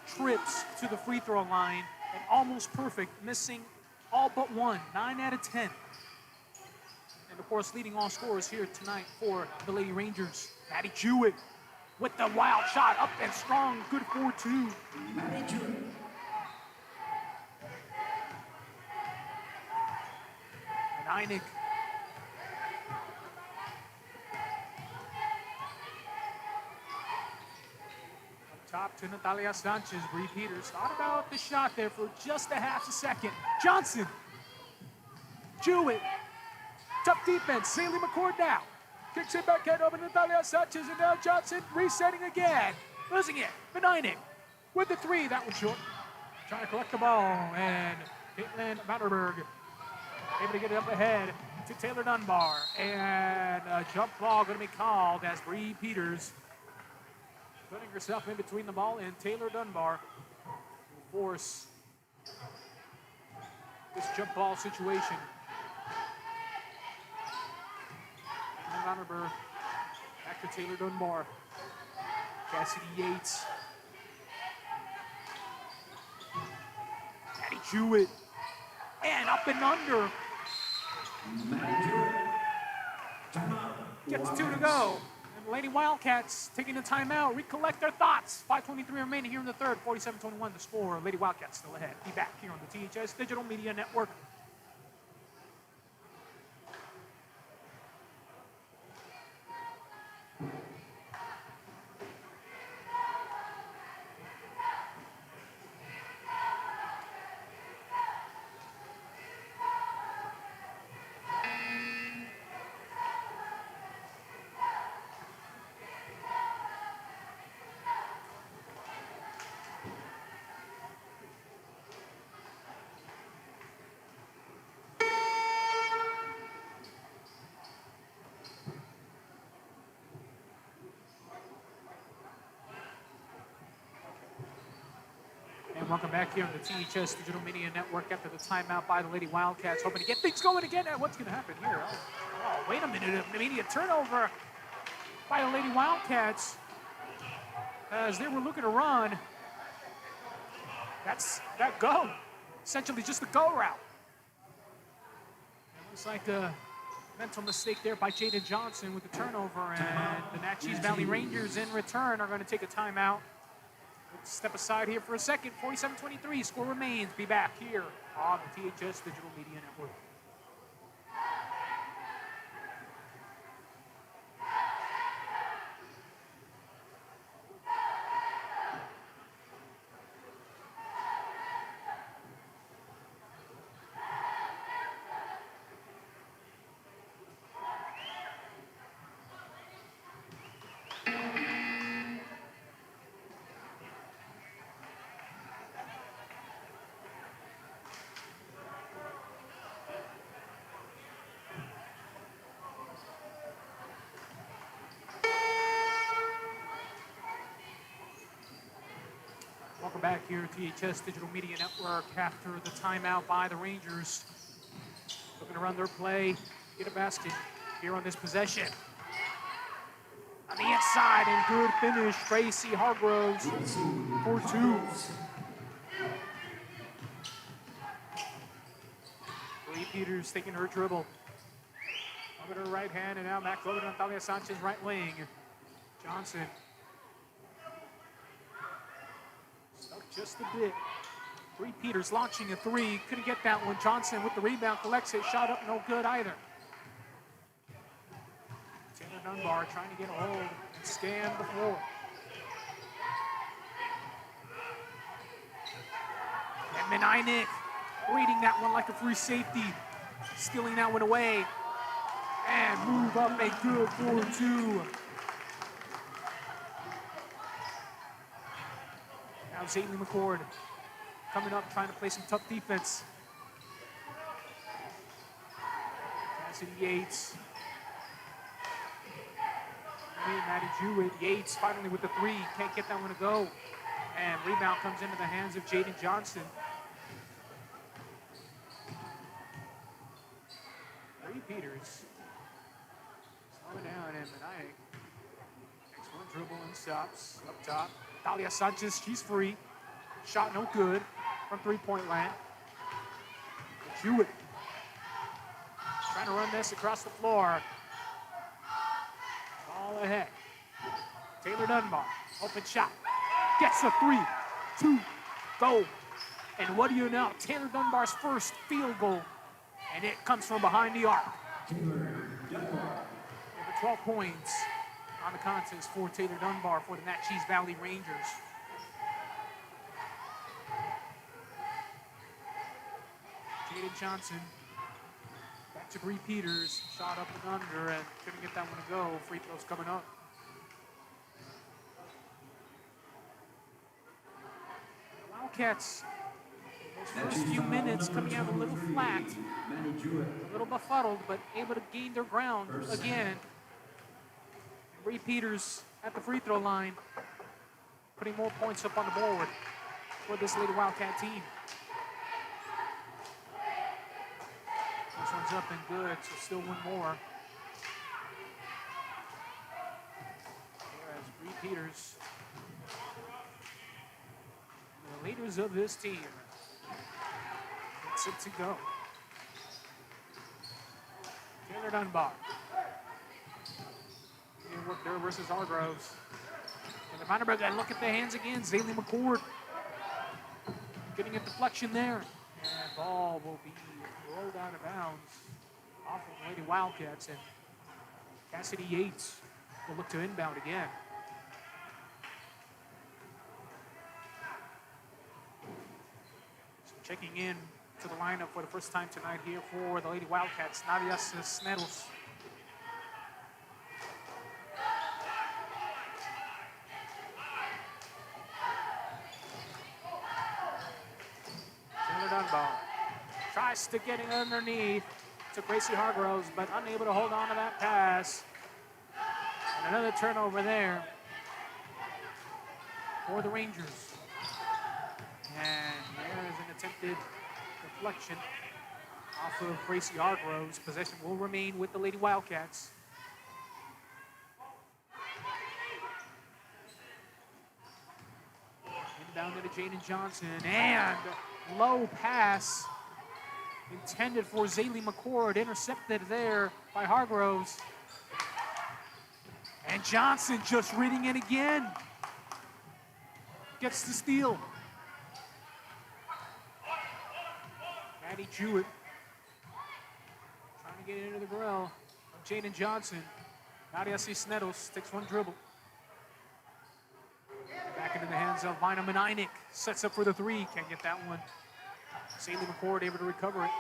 trips to the free throw line and almost perfect, missing all but 1, 9 out of 10. And of course, leading all scorers here tonight for the Lady Rangers. Addie Jewett with the wild shot, up and strong, good for 2. Addie Jewett. And Naches. Up top to Natalia Sanchez. Bree Peters thought about the shot there for just a half a second. Johnson. Jewett. Tough defense. Saley McCord now. Kicks it back head over Natalia Sanchez, and now Johnson resetting again. Losing it. Naches with the 3. That was short. Trying to collect the ball, and Caitlin Vanderberg able to get it up ahead to Taylor Dunbar. And a jump ball going to be called as Bree Peters putting herself in between the ball and Taylor Dunbar will force this jump ball situation. And Vanderberg back to Taylor Dunbar. Cassidy Yates. Addie Jewett. And up and under. Gets 2 to go. And the Lady Wildcats taking a timeout, recollect their thoughts. 5:23 remaining here in the third. 47-21 the score. Lady Wildcats still ahead. Be back here on the THS Digital Media Network. And welcome back here on the THS Digital Media Network after the timeout by the Lady Wildcats, hoping to get things going again. What's going to happen here? Oh, wait a minute. An immediate turnover by the Lady Wildcats as they were looking to run. That's that go. Essentially just the go route. It looks like a mental mistake there by Jaden Johnson with the turnover, and the Naches Valley Rangers in return are going to take a timeout. Let's step aside here for a second. 47-23, score remains. Be back here on the THS Digital Media Network. Welcome back here at THS Digital Media Network after the timeout by the Rangers. Looking to run their play, get a basket here on this possession. On the inside, and good finish, Tracy Hargroves, 4-2. Lee Peters taking her dribble. Over to her right hand, and now back over to Natalia Sanchez, right wing. Johnson. Stuck just a bit. Bree Peters launching a three. Couldn't get that one. Johnson with the rebound, collects it. Shot up, no good either. Taylor Dunbar trying to get a hold and scan the floor. And Meninick reading that one like a free safety. Stealing that one away. And move up a good 4-2. Now Zaylee McCord coming up, trying to play some tough defense. Cassidy Yates. Maddie Jewett. Yates finally with the three. Can't get that one to go. And rebound comes into the hands of Jaden Johnson. Bree Peters. Slow it down, and Meninick takes one dribble and stops up top. Talia Sanchez, she's free. Shot no good from three-point land. Jewett trying to run this across the floor. Ball ahead. Taylor Dunbar, open shot. Gets a 3-2, go. And what do you know? Taylor Dunbar's first field goal. And it comes from behind the arc. Taylor Dunbar. Over 12 points on the contest for Taylor Dunbar for the Naches Valley Rangers. Jaden Johnson back to Bree Peters. Shot up and under and couldn't get that one to go. Free throws coming up. Wildcats, those first few minutes coming out a little flat, a little befuddled, but able to gain their ground again. Bree Peters at the free throw line, putting more points up on the board for this Lady Wildcat team. This one's up and good, so still one more. Here as Bree Peters, the leaders of this team, gets it to go. Taylor Dunbar. Work there versus Hargroves. And the Vanderberg, and look at the hands again. Zaylee McCord getting a deflection there. And ball will be rolled out of bounds off of Lady Wildcats. And Cassidy Yates will look to inbound again. So checking in to the lineup for the first time tonight here for the Lady Wildcats, Naches Sneddles. Dunbar tries to get it underneath to Gracie Hargroves, but unable to hold on to that pass. And another turnover there for the Rangers. And there is an attempted deflection off of Gracie Hargroves. Possession will remain with the Lady Wildcats. Inbound to Jaden Johnson, and low pass intended for Zaylee McCord, intercepted there by Hargroves. And Johnson just reading it again. Gets the steal. Maddie Jewett trying to get into the grill of Jaden Johnson. Naches Sneddles takes one dribble. Back into the hands of Vina Meninick. Sets up for the three. Can't get that one. Zaylee McCord able to recover it.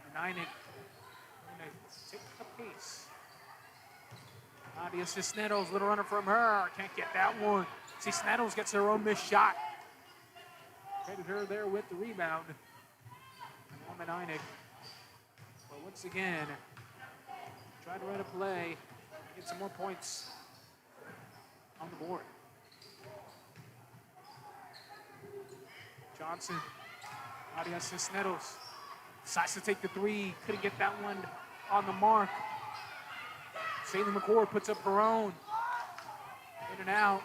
And Meninick going to take the pace. Naches Sneddles, little runner from her. Can't get that one. See, Sneddles gets her own missed shot. Headed her there with the rebound. And Meninick. But once again, try to run a play. Get some more points on the board. Johnson. Nadia Cisneros decides to take the three. Couldn't get that one on the mark. Saley McCord puts up her own. In and out.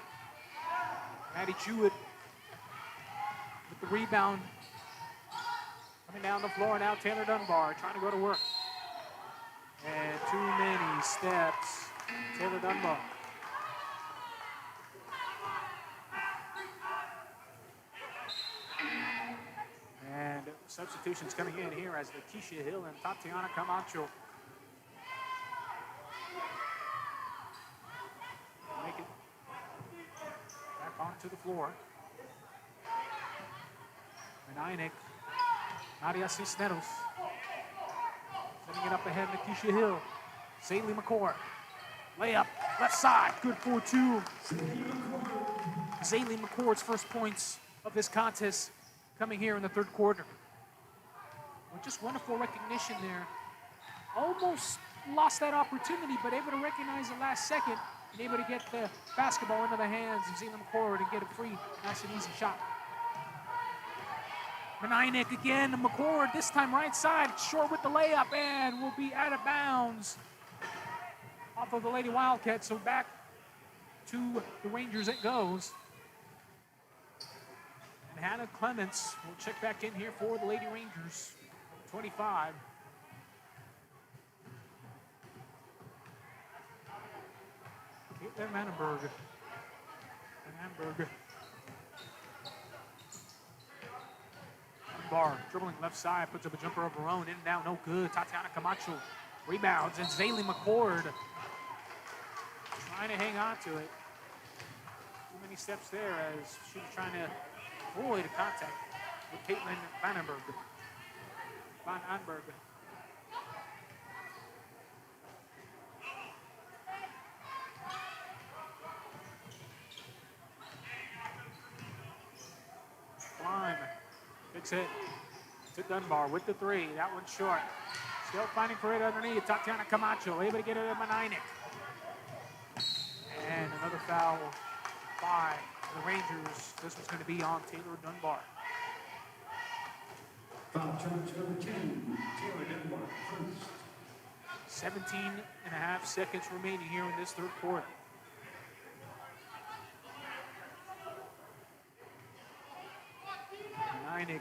Maddie Jewett with the rebound. Coming down the floor now, Taylor Dunbar trying to go to work. And too many steps. Taylor Dunbar. And substitutions coming in here as Lakeisha Hill and Tatiana Camacho make it back onto the floor. Menainik, Nadia Cisneros. Setting it up ahead, Lakeisha Hill. Saley McCord. Layup, left side, good for two. Saley McCord's first points of this contest coming here in the third quarter. Well, just wonderful recognition there. Almost lost that opportunity, but able to recognize the last second and able to get the basketball into the hands of Saley McCord and get a free, nice and easy shot. Menainik again, McCord, this time right side, short with the layup, and will be out of bounds off of the Lady Wildcats. So back to the Rangers it goes. And Hannah Clements will check back in here for the Lady Rangers, 25. Caitlin Vandenberg. Bar dribbling left side, puts up a jumper of her own, in and out, no good. Tatiana Camacho rebounds, and Saley McCord trying to hang on to it. Too many steps there as she was trying to avoid contact with Caitlin Vandenberg. Van Anberg. Climb. Fix it to Dunbar with the three. That one's short. Still fighting for it underneath. Tatiana Camacho able to get it to Menainik. And another foul by the Rangers. This one's going to be on Taylor Dunbar. Foul charge number 10, Taylor Dunbar first. 17 and a half seconds remaining here in this third quarter. Menainik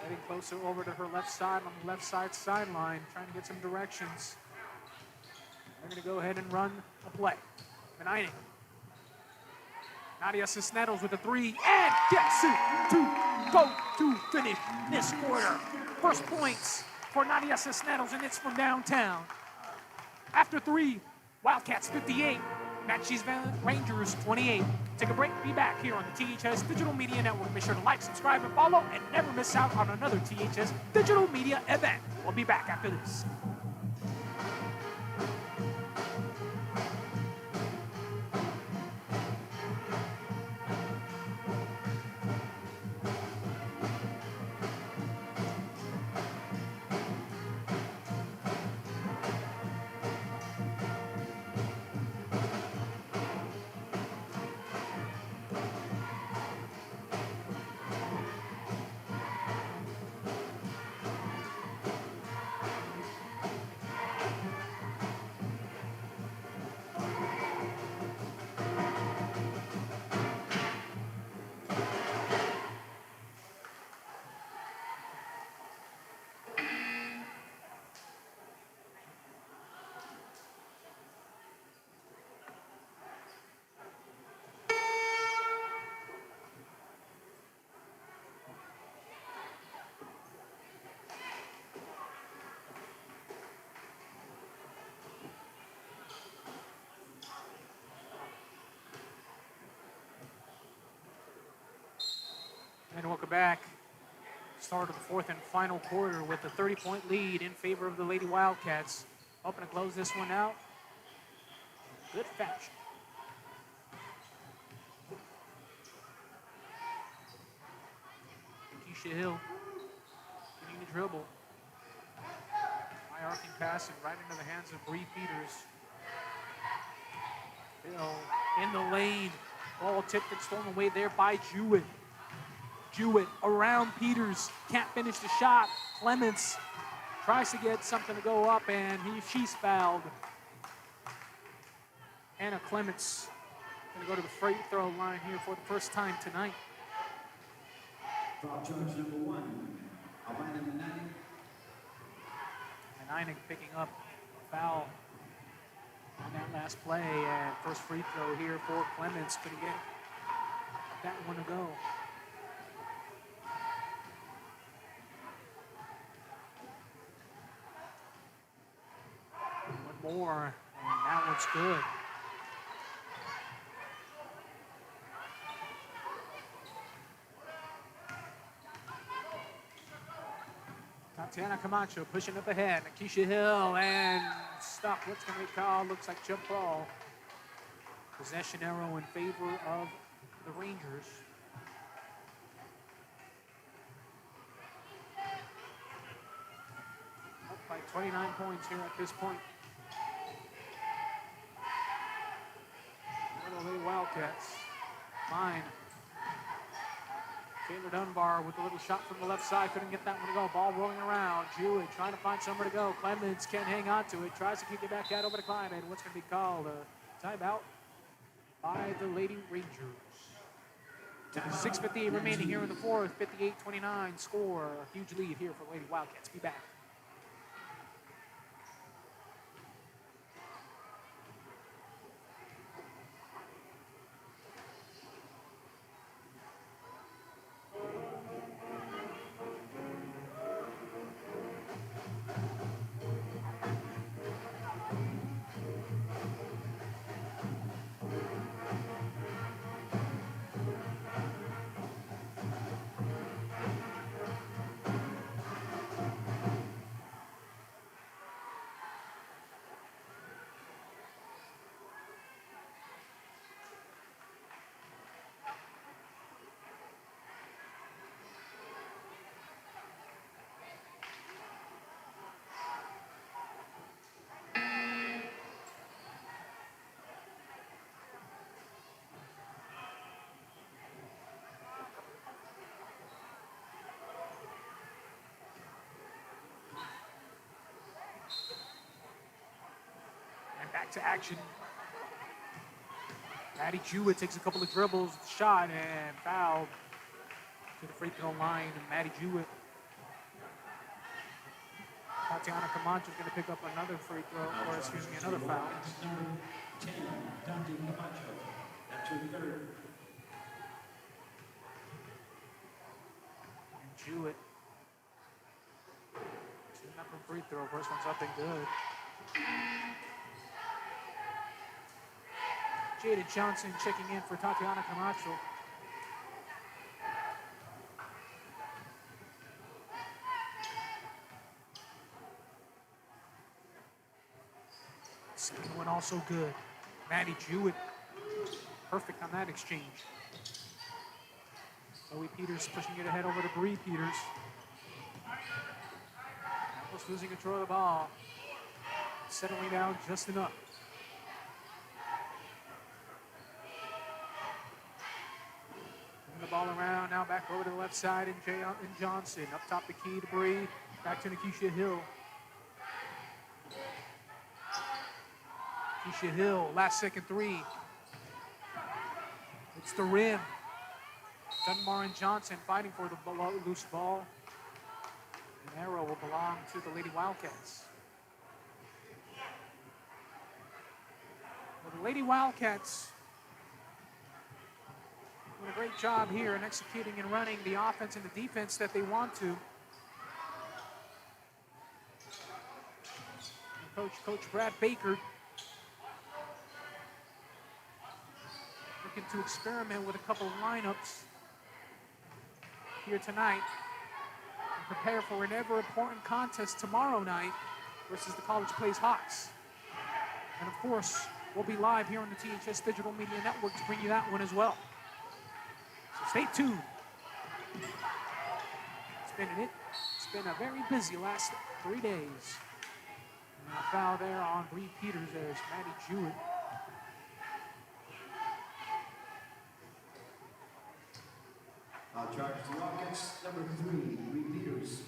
getting closer over to her left side on the left side sideline, trying to get some directions. They're going to go ahead and run a play. Menainik. Nadia Cisneros with a three, and gets it to go to finish this quarter. First points for Nadia Cisneros, and it's from downtown. After three, Wildcats 58, Naches Rangers 28. Take a break, be back here on the THS Digital Media Network. Make sure to like, subscribe, and follow, and never miss out on another THS Digital Media event. We'll be back after this. And welcome back. Start of the fourth and final quarter with a 30-point lead in favor of the Lady Wildcats. Hoping to close this one out. Good fashion. Keisha Hill getting the dribble. High arcing pass and right into the hands of Bree Peters. Hill in the lane. Ball tipped and stolen away there by Jewett. Jewett around Peters. Can't finish the shot. Clements tries to get something to go up, and she's fouled. Anna Clements going to go to the free throw line here for the first time tonight. Foul charge number 1. Albina Nani. And Einig picking up a foul on that last play, and first free throw here for Clements. Couldn't get that one to go. One more, and that one's good. Tatiana Camacho pushing up ahead. Nakeisha Hill and stop. What's going to be called? Looks like jump ball. Possession arrow in favor of the Rangers. Up by 29 points here at this point. Little Lady Wildcats. Fine. Taylor Dunbar with a little shot from the left side. Couldn't get that one to go. Ball rolling around. Jewett trying to find somewhere to go. Clements can't hang on to it. Tries to kick it back out over to Kleiman. What's going to be called? A timeout by the Lady Rangers. 6:58 remaining here in the fourth. 58-29 score. A huge lead here for Lady Wildcats. Be back. Back to action. Maddie Jewett takes a couple of dribbles, shot, and fouled to the free throw line. And Maddie Jewett. Tatiana Camacho is going to pick up another free throw, or excuse me, another foul. Number 10, Dante Camacho. That's her third. And Jewett. Shooting up a free throw. First one's up and good. Jada Johnson checking in for Tatiana Camacho. Second one also good. Maddie Jewett, perfect on that exchange. Chloe Peters pushing it ahead over to Bree Peters. Almost losing control of the ball. Settling down just enough. The ball around, now back over to the left side, and Johnson. Up top the key to Bree, back to Nakeisha Hill. Nakeisha Hill, last second three. It's the rim. Dunbar and Johnson fighting for the loose ball. The arrow will belong to the Lady Wildcats. Well, the Lady Wildcats doing a great job here in executing and running the offense and the defense that they want to. And Coach Brad Baker looking to experiment with a couple of lineups here tonight and prepare for an ever-important contest tomorrow night versus the College Plays Hawks. And of course, we'll be live here on the THS Digital Media Network to bring you that one as well. So stay tuned. It's been a very busy last 3 days. And a foul there on Bree Peters as Maddie Jewett. Foul charge to Wildcats, number 3, repeaters.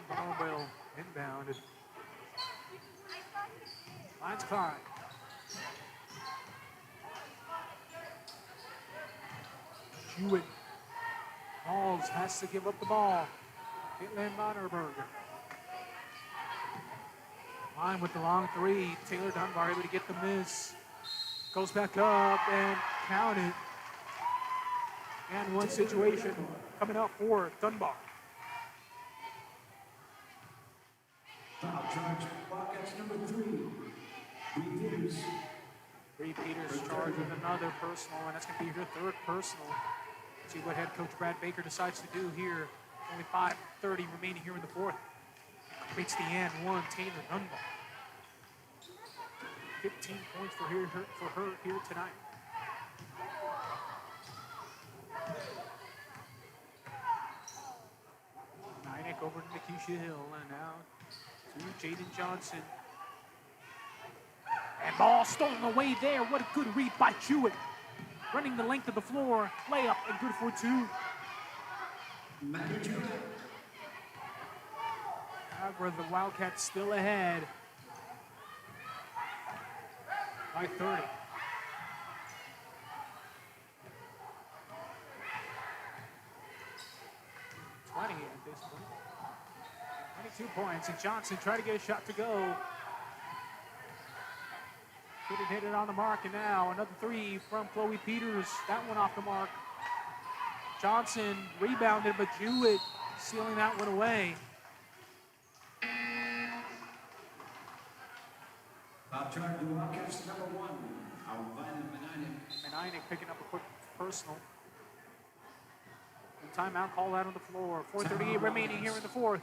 Barbell inbounded. Lines climb. Hewitt. Halls has to give up the ball. Caitlin Bonnerberger. Line with the long three. Taylor Dunbar able to get the miss. Goes back up and counted. And one situation coming up for Dunbar. Foul charge, Wildcats, number 3, repeaters. Repeaters charged with another personal, and that's going to be your third personal. See what head coach Brad Baker decides to do here. Only 5:30 remaining here in the fourth. Completes the and one, Taylor Dunbar. 15 points for her here tonight. Nyack over to Nakeisha Hill, and now to Jaden Johnson. And ball stolen away there. What a good read by Hewitt. Running the length of the floor. Layup and good for 2. Maddie Jewett. However, the Wildcats still ahead by 30. At this point. 22 points, and Johnson tried to get a shot to go. Couldn't hit it on the mark, and now another 3 from Chloe Peters. That one off the mark. Johnson rebounded, but Jewett sealing that one away. Foul charge to Wildcats, number 1, Alvina Meninick. Meninick picking up a quick personal. And timeout call out on the floor. 4:38 remaining here in the fourth.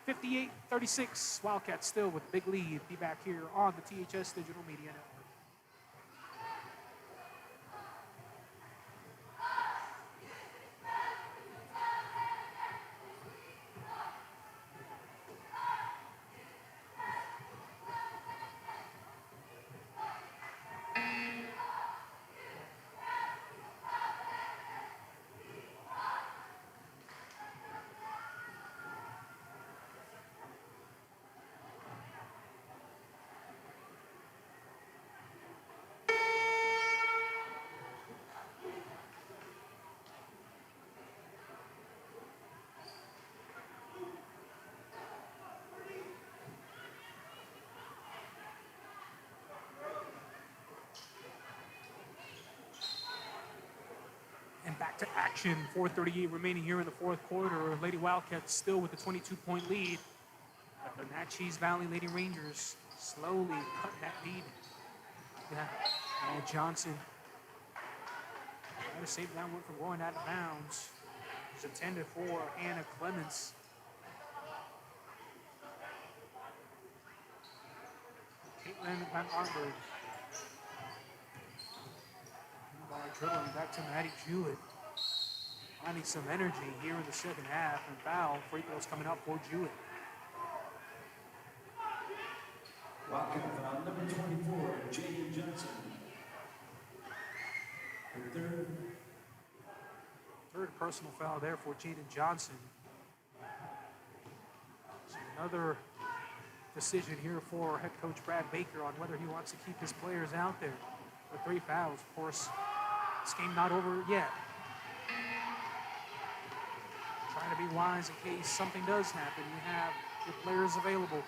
58-36. Wildcats still with a big lead. Be back here on the THS Digital Media Network. And back to action. 4:38 remaining here in the fourth quarter. Lady Wildcats still with a 22-point lead. But the Naches Valley Lady Rangers slowly cutting that lead. Yeah, and Johnson trying to save that one from going out of bounds. It's intended for Hannah Clements. Caitlin Van Arberg. Dribbling back to Maddie Jewett. Finding some energy here in the second half, and foul. Free throws coming up for Jewett. Wildcat foul, number 24, Jaden Johnson. Her Third personal foul there for Jaden Johnson. So another decision here for head coach Brad Baker on whether he wants to keep his players out there. With 3 fouls, of course. This game not over yet. Trying to be wise in case something does happen. You have your players available.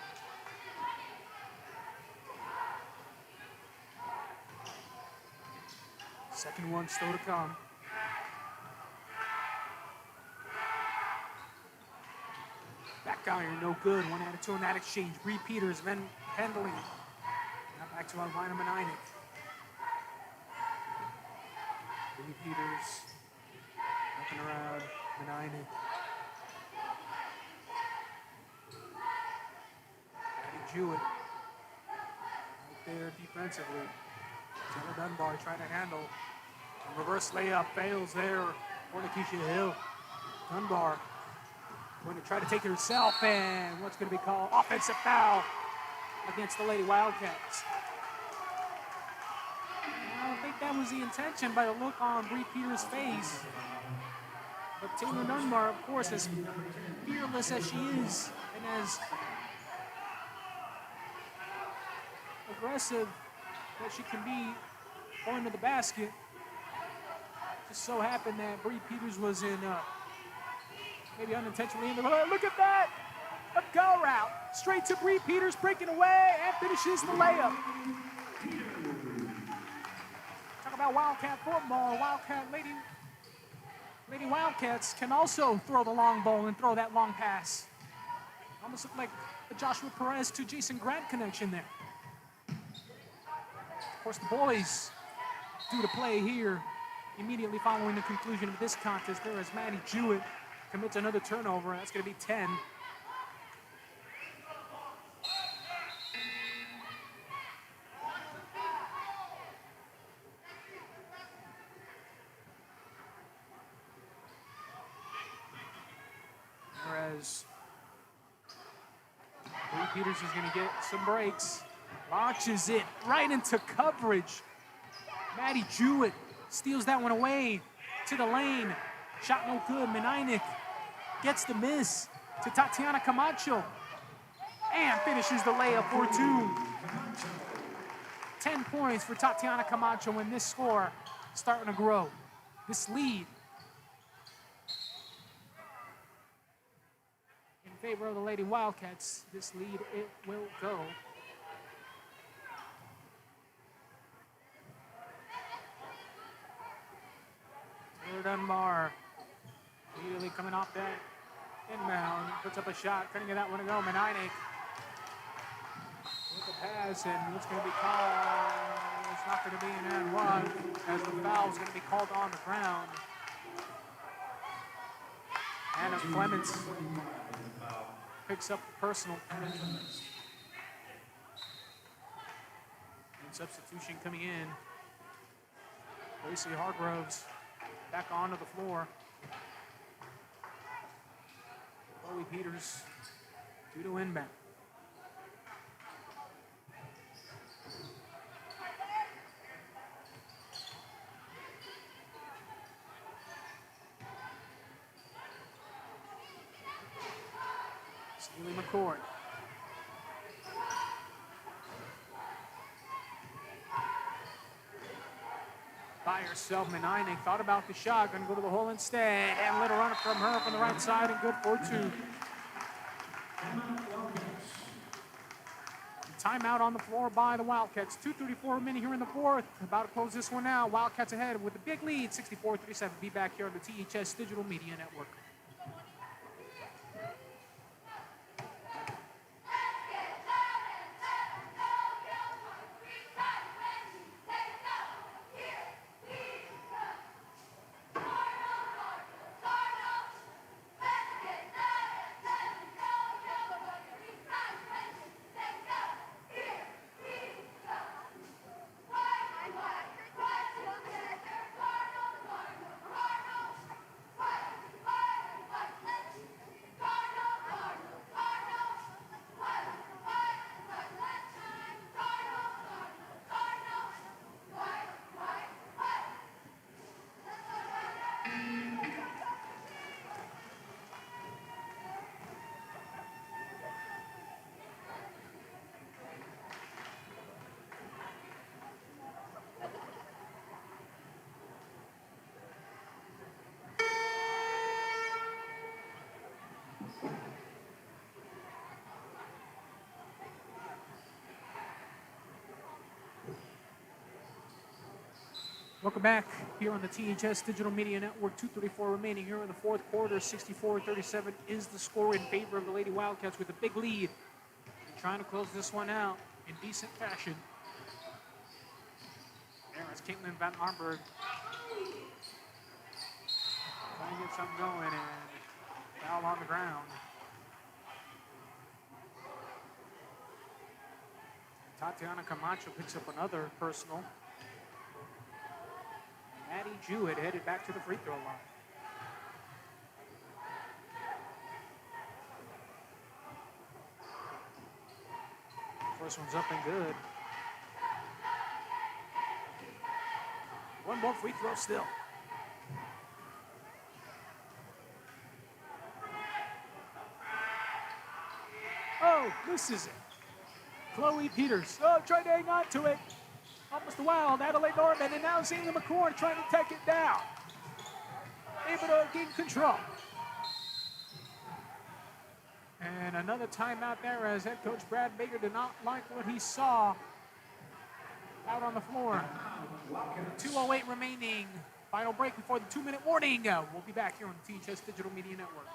Second one still to come. Back iron, no good. 1 out of 2 on that exchange. Repeaters, then handling. Now back to Alvina Meninick. Repeaters, looking around, Meninick. Maddie Jewett, right there defensively. Taylor Dunbar trying to handle. A reverse layup fails there for Nakeisha Hill. Dunbar going to try to take it herself, and what's going to be called? Offensive foul against the Lady Wildcats. I don't think that was the intention by the look on Bree Peters' face. But Taylor Dunbar, of course, as fearless as she is and as aggressive that she can be going to the basket, just so happened that Bree Peters was in, maybe unintentionally in the hood. Look at that! A go route. Straight to Bree Peters, breaking away and finishes the layup. Talk about Wildcat football. Lady Wildcats can also throw the long ball and throw that long pass. Almost looked like a Joshua Perez to Jason Grant connection there. Of course, the boys do the play here immediately following the conclusion of this contest. There as Maddie Jewett commits another turnover. That's going to be 10. Whereas Bree Peters is going to get some breaks. Launches it right into coverage. Maddie Jewett steals that one away to the lane. Shot no good. Menainik gets the miss to Tatiana Camacho and finishes the layup for 2. 10 points for Tatiana Camacho, and this score starting to grow. This lead in favor of the Lady Wildcats. This lead, it will go. Taylor Dunbar immediately coming off that inbound, puts up a shot, couldn't get that one to go. Menainik with the pass, and it's going to be called. It's not going to be an and one, as the foul is going to be called on the ground. Anna Clements picks up the personal. And substitution coming in. Lacey Hargroves back onto the floor. Chloe Peters due to inbound. Steely McCord. By herself, Menainik thought about the shot, gonna go to the hole instead, and let a run from her from the right side, and good for 2. Timeout on the floor by the Wildcats. 2:34 remaining here in the fourth. About to close this one out. Wildcats ahead with a big lead, 64-37. Be back here on the THS Digital Media Network. Welcome back here on the THS Digital Media Network. 2:34 remaining here in the fourth quarter. 64-37 is the score in favor of the Lady Wildcats with a big lead. They're trying to close this one out in decent fashion. There's Caitlin Van Arnberg trying to get something going, and foul on the ground. Tatiana Camacho picks up another personal. Maddie Jewett headed back to the free throw line. First one's up and good. One more free throw still. Misses it. Chloe Peters. Oh, trying to hang on to it. Almost a wild. Adelaide Norman, and now Zayla McCord trying to take it down. Able to gain control. And another timeout there as head coach Brad Baker did not like what he saw out on the floor. 2:08 remaining. Final break before the 2-minute warning. We'll be back here on the THS Digital Media Network.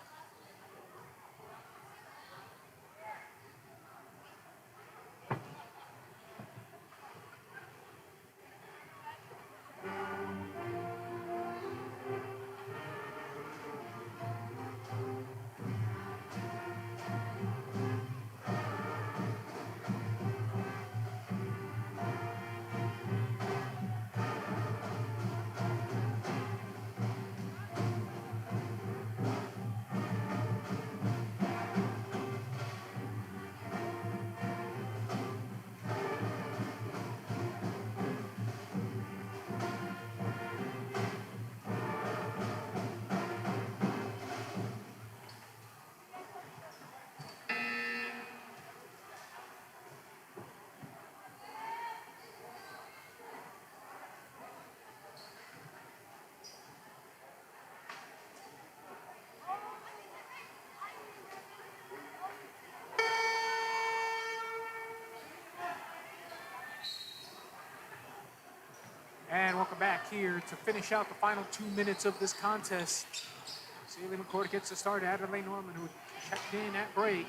And welcome back here to finish out the final 2 minutes of this contest. Zayla McCord gets the start. Adelaide Norman, who checked in at break.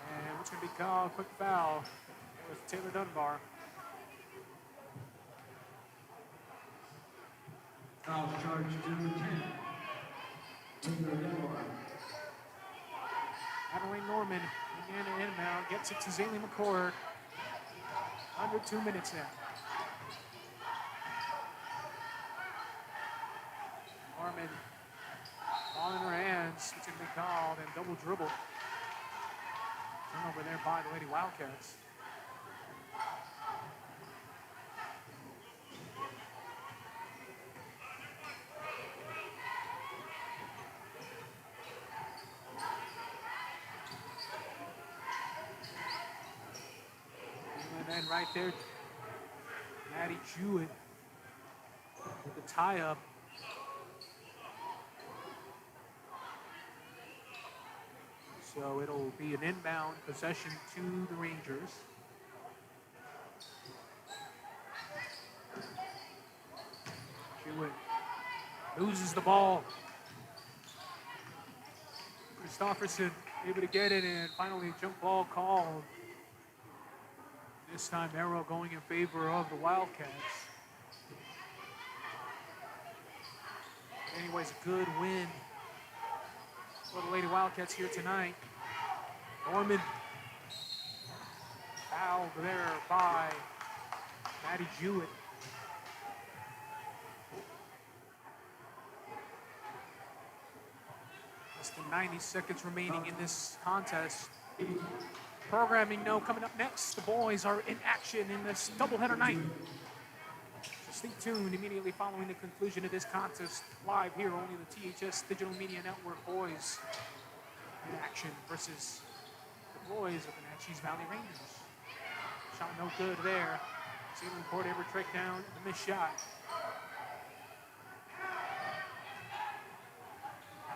And what's going to be called? Quick foul with Taylor Dunbar. Foul charge number 10. Taylor Dunbar. Adelaide Norman, Indiana inbound, gets it to Zayla McCord. Under 2 minutes now. Norman, ball in her hands, which can be called, and double dribble. Turnover there by the Lady Wildcats. And then right there, Maddie Jewett with the tie-up. So it'll be an inbound possession to the Rangers. Jewett loses the ball. Christofferson able to get it, and finally jump ball called. This time arrow going in favor of the Wildcats. Anyways, a good win for the Lady Wildcats here tonight. Norman fouled there by Maddie Jewett. Less than 90 seconds remaining in this contest. Programming note coming up next. The boys are in action in this doubleheader night. So stay tuned immediately following the conclusion of this contest. Live here, only the THS Digital Media Network boys in action versus the boys of the Naches Valley Rangers. Shot no good there. Zayla McCord able to track down the missed shot.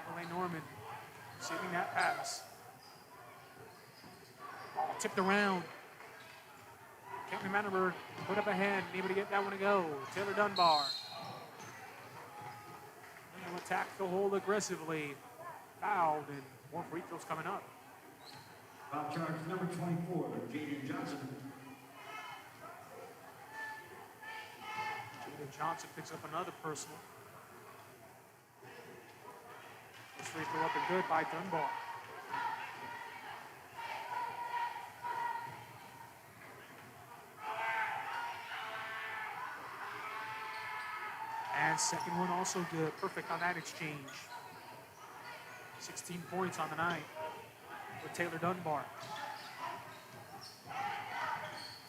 Adelaide Norman receiving that pass. Ball tipped around. Can't remember, put up a hand, able to get that one to go. Taylor Dunbar. And will attack the hole aggressively. Fouled, and more free throws coming up. Foul charge number 24, Jaden Johnson. Jaden Johnson picks up another personal. This free throw up and good by Dunbar. And second one also good. Perfect on that exchange. 16 points on the night with Taylor Dunbar.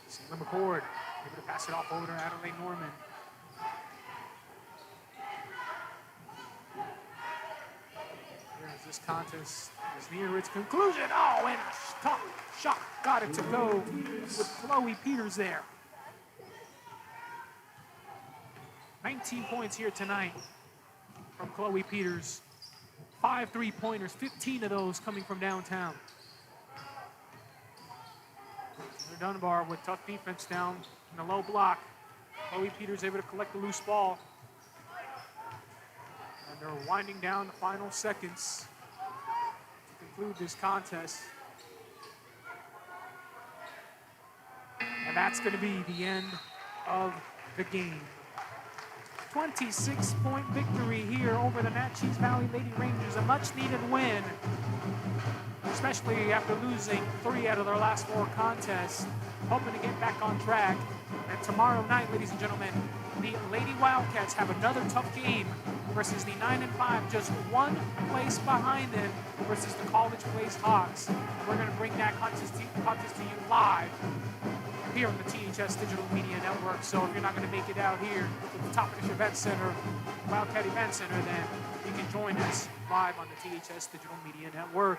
Zayla McCord able to pass it off over to Adelaide Norman. Here's this contest is near its conclusion. Oh, and a tough shot got it to go with Chloe Peters there. 19 points here tonight from Chloe Peters. 5 3-pointers, 15 of those coming from downtown. Dunbar with tough defense down in the low block. Chloe Peters able to collect the loose ball. And they're winding down the final seconds to conclude this contest. And that's going to be the end of the game. 26-point victory here over the Naches Valley Lady Rangers, a much-needed win, especially after losing 3 out of their last 4 contests, hoping to get back on track. And tomorrow night, ladies and gentlemen, the Lady Wildcats have another tough game versus the 9-5, just 1 place behind them, versus the college-placed Hawks. We're going to bring that contest to you live here on the THS Digital Media Network. So if you're not going to make it out here to the Topish Event Center, Wildcat Event Center, then you can join us live on the THS Digital Media Network.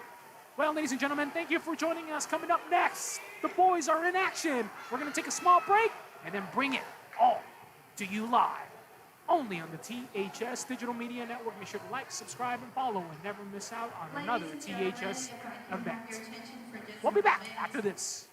Well, ladies and gentlemen, thank you for joining us. Coming up next, the boys are in action. We're going to take a small break and then bring it all to you live, only on the THS Digital Media Network. Make sure to like, subscribe, and follow and never miss out on another THS event. We'll be back after this.